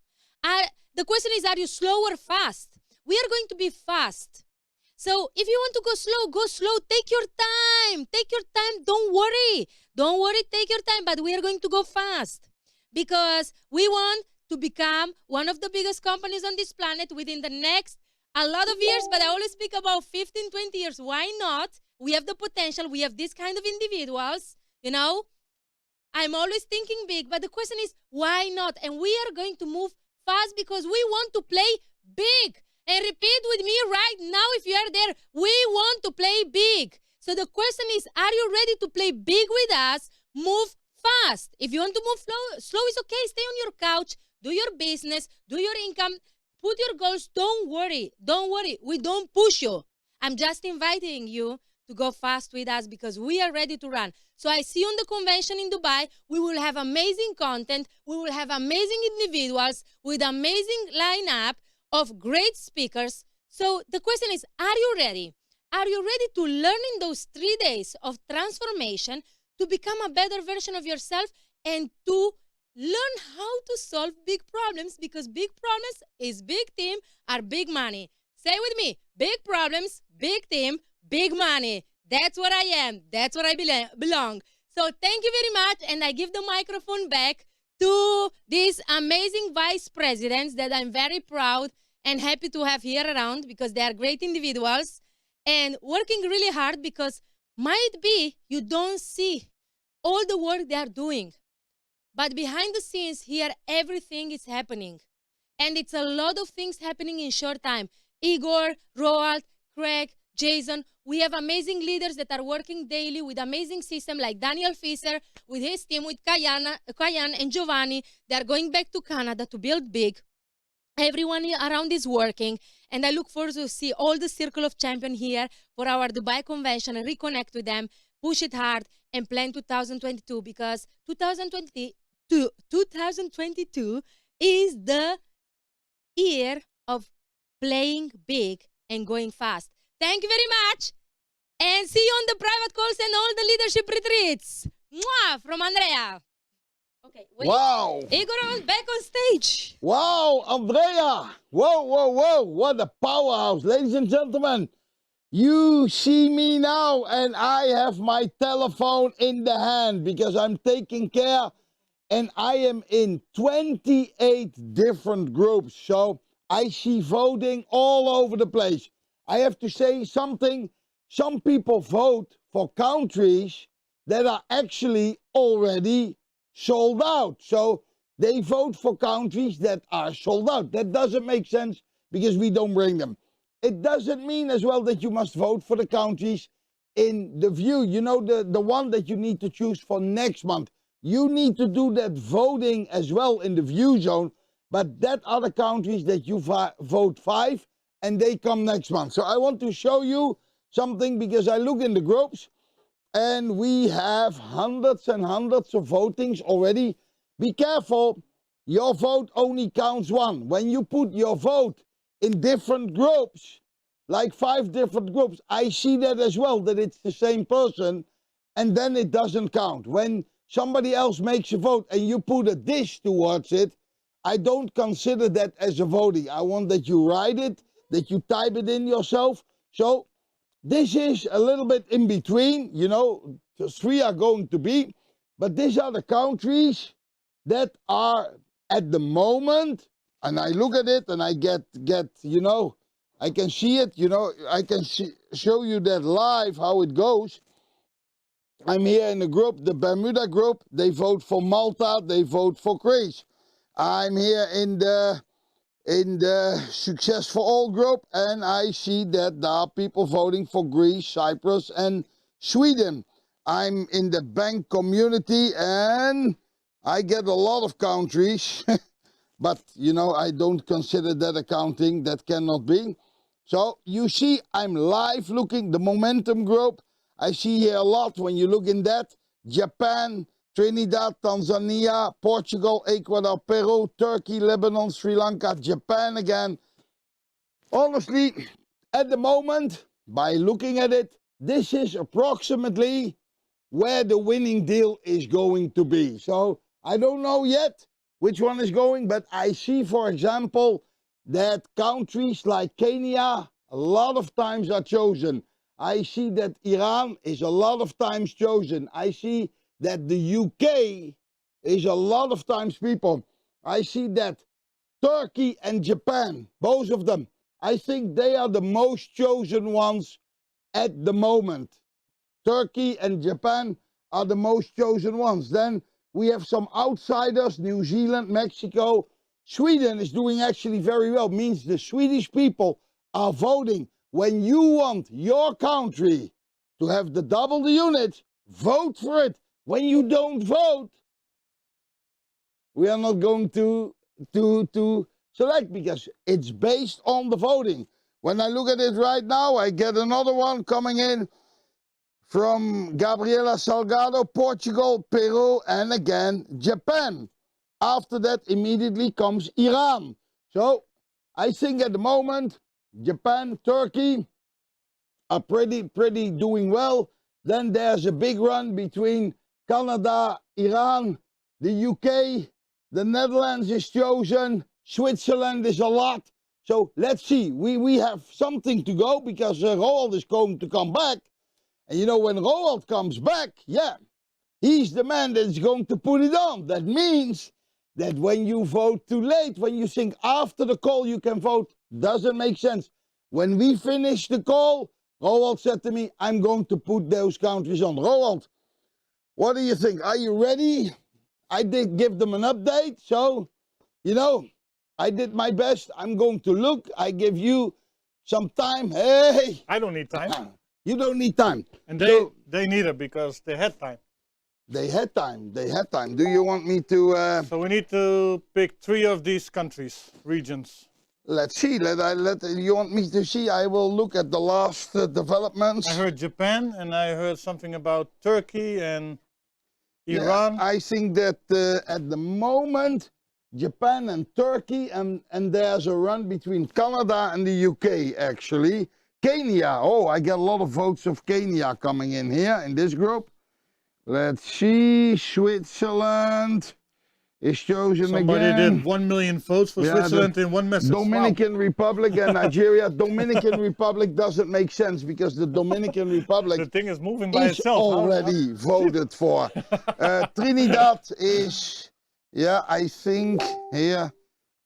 The question is, are you slow or fast? We are going to be fast. So if you want to go slow, go slow. Take your time. Take your time. Don't worry. Don't worry. Take your time. But we are going to go fast because we want to become one of the biggest companies on this planet within the next a lot of years. But I always speak about 15, 20 years. Why not? We have the potential. We have this kind of individuals, you know. I'm always thinking big, but the question is, why not? And we are going to move fast because we want to play big. And repeat with me right now if you are there, we want to play big. So the question is, are you ready to play big with us? Move fast. If you want to move slow is okay. Stay on your couch, do your business, do your income, put your goals. Don't worry. Don't worry. We don't push you. I'm just inviting you to go fast with us because we are ready to run. So I see you on the convention in Dubai. We will have amazing content. We will have amazing individuals with amazing lineup of great speakers. So the question is, are you ready? Are you ready to learn in those 3 days of transformation to become a better version of yourself and to learn how to solve big problems? Because big problems is big team, are big money. Say with me, big problems, big team, big money. That's what I am. That's what I belong. So thank you very much. And I give the microphone back to these amazing vice presidents that I'm very proud and happy to have here around because they are great individuals and working really hard because might be you don't see all the work they are doing. But behind the scenes here, everything is happening. And it's a lot of things happening in short time. Igor, Roald, Craig, Jason, we have amazing leaders that are working daily with amazing system like Daniel Fisher, with his team, with Kayan and Giovanni. They're going back to Canada to build big. Everyone around is working, and I look forward to see all the Circle of Champions here for our Dubai convention and reconnect with them, push it hard, and plan 2022 because 2022 is the year of playing big and going fast. Thank you very much, and see you on the private calls and all the leadership retreats. Mwah, from Andrea. Okay, wait. Wow. Igor, back on stage. Wow, Andrea. Whoa, whoa, whoa. What a powerhouse. Ladies and gentlemen, you see me now and I have my telephone in the hand because I'm taking care and I am in 28 different groups. So I see voting all over the place. I have to say something. Some people vote for countries that are actually already sold out. So they vote for countries that are sold out. That doesn't make sense because we don't bring them. It doesn't mean as well that you must vote for the countries in the view. You know, the one that you need to choose for next month. You need to do that voting as well in the view zone. But that are the countries that you vote 5 and they come next month. So I want to show you something because I look in the groups and we have hundreds and hundreds of votings already. Be careful, your vote only counts one. When you put your vote in different groups, like 5 different groups, I see that as well, that it's the same person, and then it doesn't count. When somebody else makes a vote and you put a dish towards it, I don't consider that as a voting. I want that you write it, that you type it in yourself. So this is a little bit in between, you know, 3 are going to be, but these are the countries that are at the moment, and I look at it and I get you know, I can see it, you know, I can show you that live, how it goes. I'm here in the group, the Bermuda group, they vote for Malta, they vote for Greece. I'm here in the Success for All group, and I see that there are people voting for Greece, Cyprus, and Sweden. I'm in the bank community, and I get a lot of countries, but, you know, I don't consider that accounting. That cannot be. So, you see, I'm live looking, the Momentum group. I see here a lot when you look in that. Japan, Trinidad, Tanzania, Portugal, Ecuador, Peru, Turkey, Lebanon, Sri Lanka, Japan again. Honestly, at the moment, by looking at it, this is approximately where the winning deal is going to be. So I don't know yet which one is going, but I see, for example, that countries like Kenya a lot of times are chosen. I see that Iran is a lot of times chosen. I see that the UK is a lot of times people. I see that Turkey and Japan, both of them, I think they are the most chosen ones at the moment. Turkey and Japan are the most chosen ones. Then we have some outsiders, New Zealand, Mexico. Sweden is doing actually very well. Means the Swedish people are voting. When you want your country to have the double the units, vote for it. When you don't vote, we are not going to select because it's based on the voting. When I look at it right now, I get another one coming in from Gabriela Salgado, Portugal, Peru, and again, Japan. After that, immediately comes Iran. So, I think at the moment, Japan, Turkey are pretty doing well. Then there's a big run between Canada, Iran, the UK, the Netherlands is chosen, Switzerland is a lot. So let's see, we have something to go because Roald is going to come back. And you know, when Roald comes back, yeah, he's the man that's going to put it on. That means that when you vote too late, when you think after the call you can vote, doesn't make sense. When we finished the call, Roald said to me, I'm going to put those countries on. Roald, what do you think? Are you ready? I did give them an update, so, you know, I did my best. I'm going to look. I give you some time. Hey! I don't need time. You don't need time. And So, they neither because they had time. they had time. They had time. Do you want me to... So we need to pick 3 of these countries, regions. Let's see. You want me to see? I will look at the last developments. I heard Japan and I heard something about Turkey and Yeah, Iran. I think that at the moment, Japan and Turkey, and there's a run between Canada and the UK actually. Kenya, oh, I get a lot of votes of Kenya coming in here in this group. Let's see, Switzerland is chosen Somebody again. did 1 million votes for Yeah, Switzerland in one message. Dominican Republic and Nigeria. Dominican Republic doesn't make sense because the Dominican Republic The thing is moving by is itself. already voted for. Trinidad is, yeah, I think here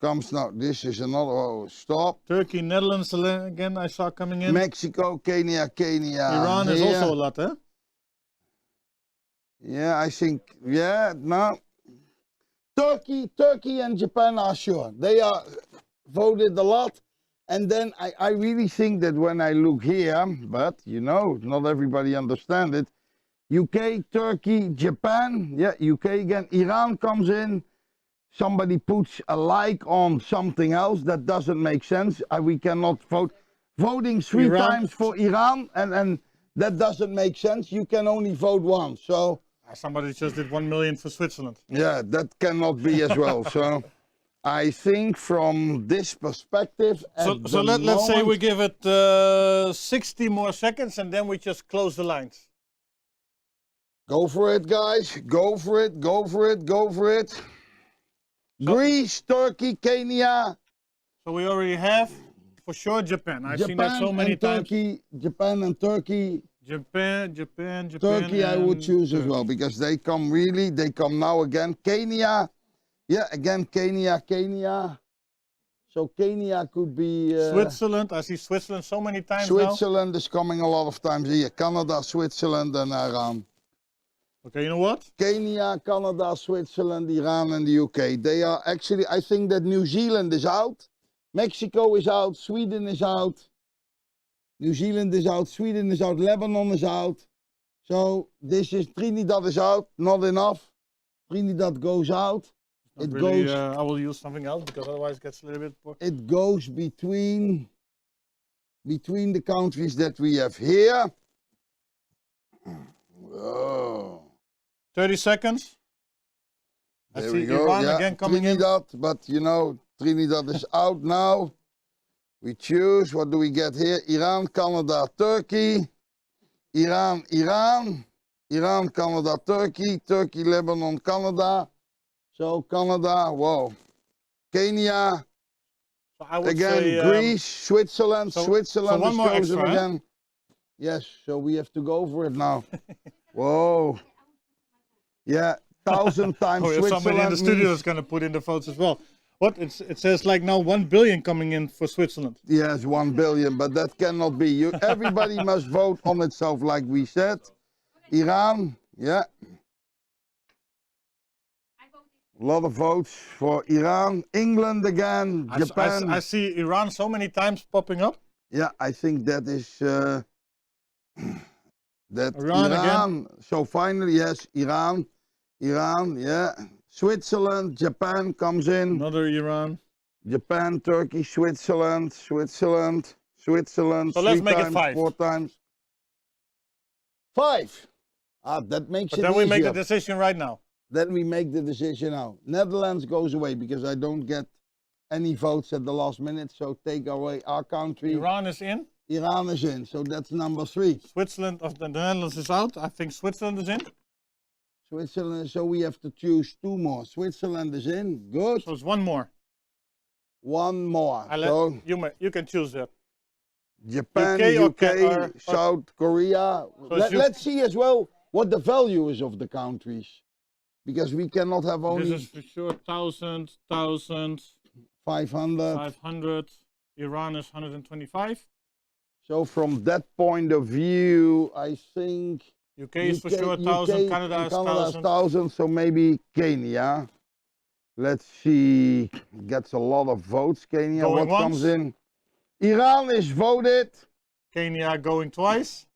comes now. This is another. Oh, stop. Turkey, Netherlands again I saw coming in. Mexico, Kenya. Iran is here. also a lot, huh? Yeah, I think. Yeah, no. Turkey and Japan are sure. They are voted a lot. And then I really think that when I look here, but you know, not everybody understands it. UK, Turkey, Japan, yeah, UK again. Iran comes in. Somebody puts a like on something else that doesn't make sense. We cannot vote. Voting 3 Iran. times for Iran, and that doesn't make sense. You can only vote once. So Somebody just did 1 million for Switzerland. yeah, that cannot be as well. So I think from this perspective, So let's say we give it 60 more seconds and then we just close the lines. Go for it, guys. Go for it. Go for it. Go for it. Greece, Turkey, Kenya. So we already have, for sure, Japan. I've seen that so many times. Japan and Turkey. Japan. Turkey, I would and choose as Turkey. well because they come now again. Kenya, yeah, again, Kenya. So Kenya could be. Switzerland, I see Switzerland so many times Switzerland is coming a lot of times here. Canada, Switzerland, and Iran. now. Okay, you know what? Kenya, Canada, Switzerland, Iran, and the UK. They are actually, I think that New Zealand is out. Mexico is out. Sweden is out. New Zealand is out, Sweden is out, Lebanon is out. So this is, Trinidad is out, not enough. Trinidad goes out. Not It really, goes, I will use something else because otherwise it gets a little bit more. it goes between the countries that we have here. Oh, 30 seconds. I there see we go. Iran Yeah, again coming Trinidad, but you know, Trinidad is out now. We choose, what do we get here? Iran, Canada, Turkey. Iran, Canada, Turkey, Lebanon, Canada. So Canada, whoa. Kenya, So I would again, say, Greece, Switzerland. so Switzerland one is more chosen extra, huh? again. Yes, so we have to go for it now. Whoa. Yeah, 1,000 times Oh, if somebody in Switzerland the studio means- is going to put in the votes as well. What? It says like now 1 billion coming in for Switzerland. Yes, 1 billion, but that cannot be. Everybody must vote on itself, like we said. Iran, yeah. A lot of votes for Iran. England again. Japan. I see Iran so many times popping up. Yeah, I think that is that Iran Iran. again. So finally, yes, Iran, yeah. Switzerland, Japan comes in. Another Iran. Japan, Turkey, Switzerland. So let's make it 5. 4 times. 5. Ah, that makes But it then we make easier. the decision right now. Then we make the decision now. Netherlands goes away because I don't get any votes at the last minute. So take away our country. Iran is in. Iran is in. So that's number 3. Switzerland of the Netherlands is out. I think Switzerland is in. Switzerland. So we have to choose 2 more. Switzerland is in. Good. So it's 1 more. 1 more. I let, So you can choose that. Japan, UK or UK, South Korea. So it's Let's see as well what the value is of the countries. because we cannot have only This is for sure 1,000, 500. 500. Iran is 125. So from that point of view, I think UK is for sure 1,000. Canada is 1,000. 1,000. So maybe Kenya. Let's see. Gets a lot of votes. Kenya. Going What once. comes in? Iran is voted. Kenya going twice.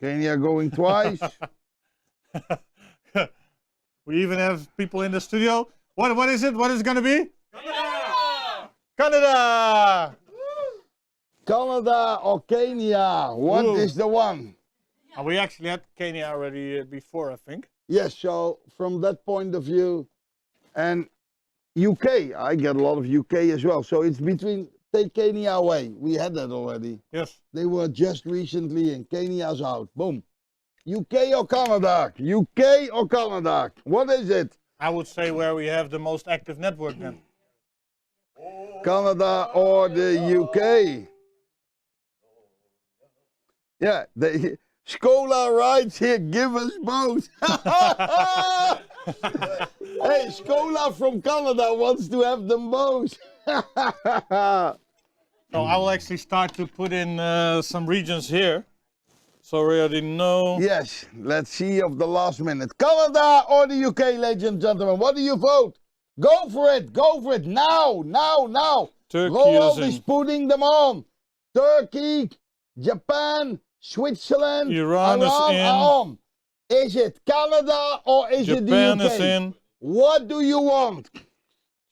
Kenya going twice. We even have people in the studio. What is it? What is it going to be? Canada! Canada! Canada or Kenya? What Ooh. is the one? We actually had Kenya already before, I think. Yes, so from that point of view, and UK, I get a lot of UK as well. So it's between, take Kenya away. We had that already. Yes. They were just recently in. Kenya's out. Boom. UK or Canada? UK or Canada? What is it? I would say where we have the most active network then. Canada or the UK? Yeah, Scola writes here, give us both. Hey, Scola from Canada wants to have them both. So I will actually start to put in some regions here. So we already know. Yes, let's see of the last minute. Canada or the UK, ladies and gentlemen, what do you vote? Go for it, now, now. Turkey Roald is is in. putting them on. Turkey, Japan, Switzerland, Iran is in. on. Is it Canada or is it the Japan UK? is in. What do you want?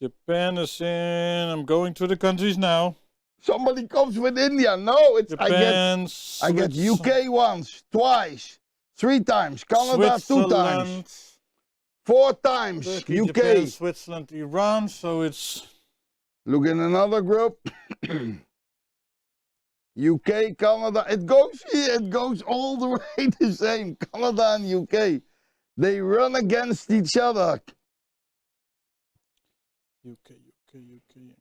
Japan is in. I'm going to the countries now. Somebody comes with India. No, it's Japan, I get UK once, twice, 3 times. Canada 2 times, 4 times. Turkey, UK. Japan, Switzerland, Iran. So it's Look in another group. UK, Canada. It goes here. It goes all the way the same. Canada and UK. They run against each other. UK, and Canada.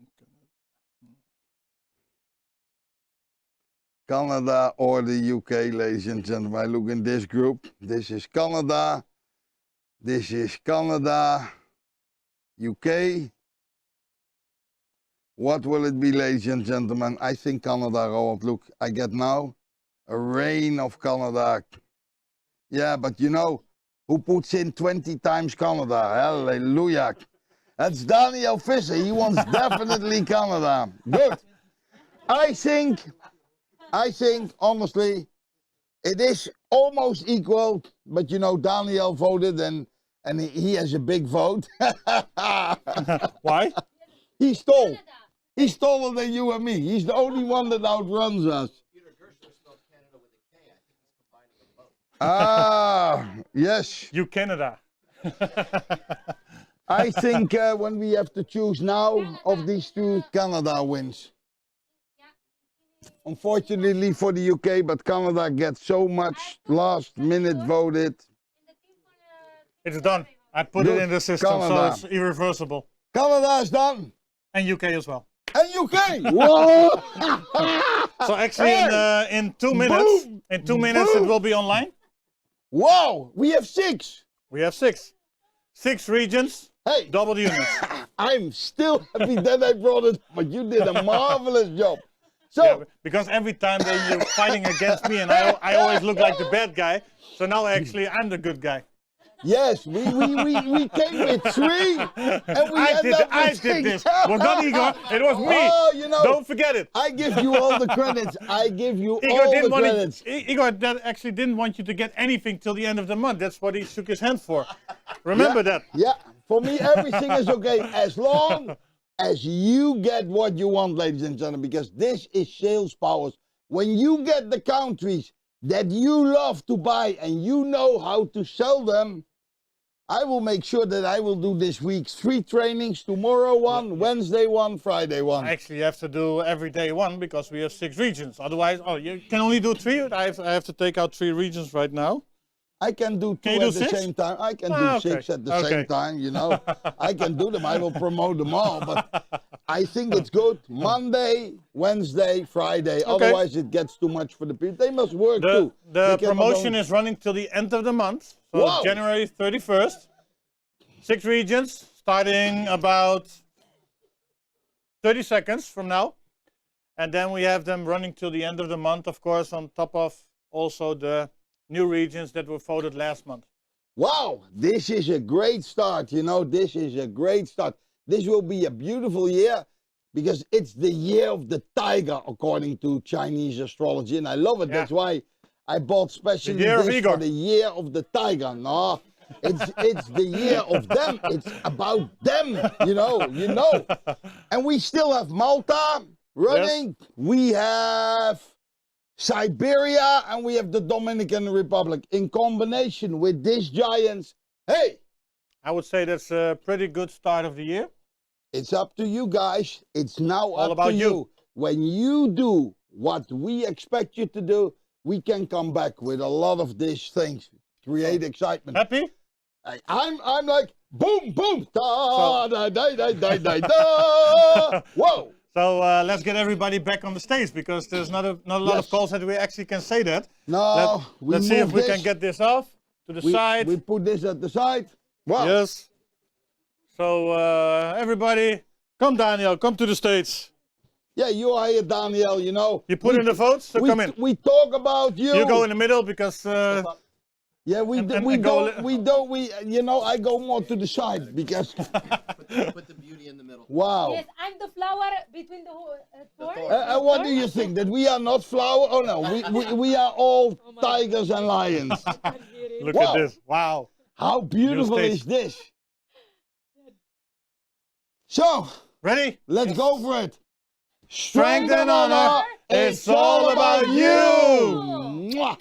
Canada or the UK, ladies and gentlemen. I look in this group. This is Canada. This is Canada. UK. What will it be, ladies and gentlemen? I think Canada, Roald. Look, I get now a reign of Canada. Yeah, but you know, who puts in 20 times Canada? Hallelujah. That's Daniel Visser. He wants definitely Canada. Good. I think, honestly, it is almost equal, but you know, Daniel voted and he has a big vote. Why? He stole. He's taller than you and me. He's the only one that outruns us. Ah, yes. You Canada. I think when we have to choose now of these two, Canada wins. Unfortunately for the UK, but Canada gets so much last minute voted. It's done. I put it in the system, Canada. so it's irreversible. Canada is done. And UK as well. And UK. Whoa! So actually, in 2 minutes, Boom. in 2 minutes, it will be online. Wow, we have 6. We have 6 regions, Hey, double units. I'm still happy that I brought it, but you did a marvelous job. So, Yeah, because every time that you're fighting against me, and I always look like the bad guy. So now actually, I'm the good guy. yes, we came with 3, and we I ended did this. It was not Igor. It was me. Oh, you know, Don't forget it. I give you all the credits. I give you Igor all didn't the want credits. Igor that actually didn't want you to get anything till the end of the month. That's what he shook his hand for. Remember that. Yeah, for me everything is okay as long as you get what you want, ladies and gentlemen, because this is sales powers. When you get the countries that you love to buy and you know how to sell them, I will make sure that I will do this week 3 trainings, tomorrow 1, Wednesday 1, Friday 1. Actually, you have to do every day 1 because we have 6 regions. Otherwise, you can only do 3. I have to take out 3 regions right now. I can do 2 Can you do at the 6? same time. I can do Okay. 6 at the same time, you know. I can do them. I will promote them all. But I think it's good. Monday, Wednesday, Friday. Otherwise, it gets too much for the people. They must work too. The They cannot promotion only- is running till the end of the month. So Wow. January 31st. 6 regions, starting about 30 seconds from now. And then we have them running till the end of the month, of course, on top of also the new regions that were voted last month. Wow, this is a great start. You know, this is a great start. This will be a beautiful year because it's the year of the tiger, according to Chinese astrology. And I love it. Yeah. That's why I bought specially The year of this Igor. for the year of the tiger. No, it's the year of them. It's about them, you know. And we still have Malta running. Yes. We have Siberia, and we have the Dominican Republic. In combination with these giants, hey! I would say that's a pretty good start of the year. It's up to you guys. It's now all up about to you. When you do what we expect you to do, we can come back with a lot of these things. Create excitement. Happy? I'm like, boom, boom, da, da, da, da, da, da, da. Whoa! So let's get everybody back on the stage because there's not a lot of calls that we actually can say that. No, let's see if we can get this off to the side. We put this at the side. Wow. Yes. So everybody, come Daniel, come to the stage. Yeah, you are here, Daniel, you know. You put in the votes, so come in. We talk about you. You go in the middle because... yeah, you know, I go more to the side because... Put the beauty in the middle. Wow. Yes, I'm the flower between the thorns. What do you think? That we are not flower? Oh no, we are all tigers and lions. Look at this. Wow. How beautiful is this? So, ready? Let's go for it. Strength and honor, it's all about you. Mwah.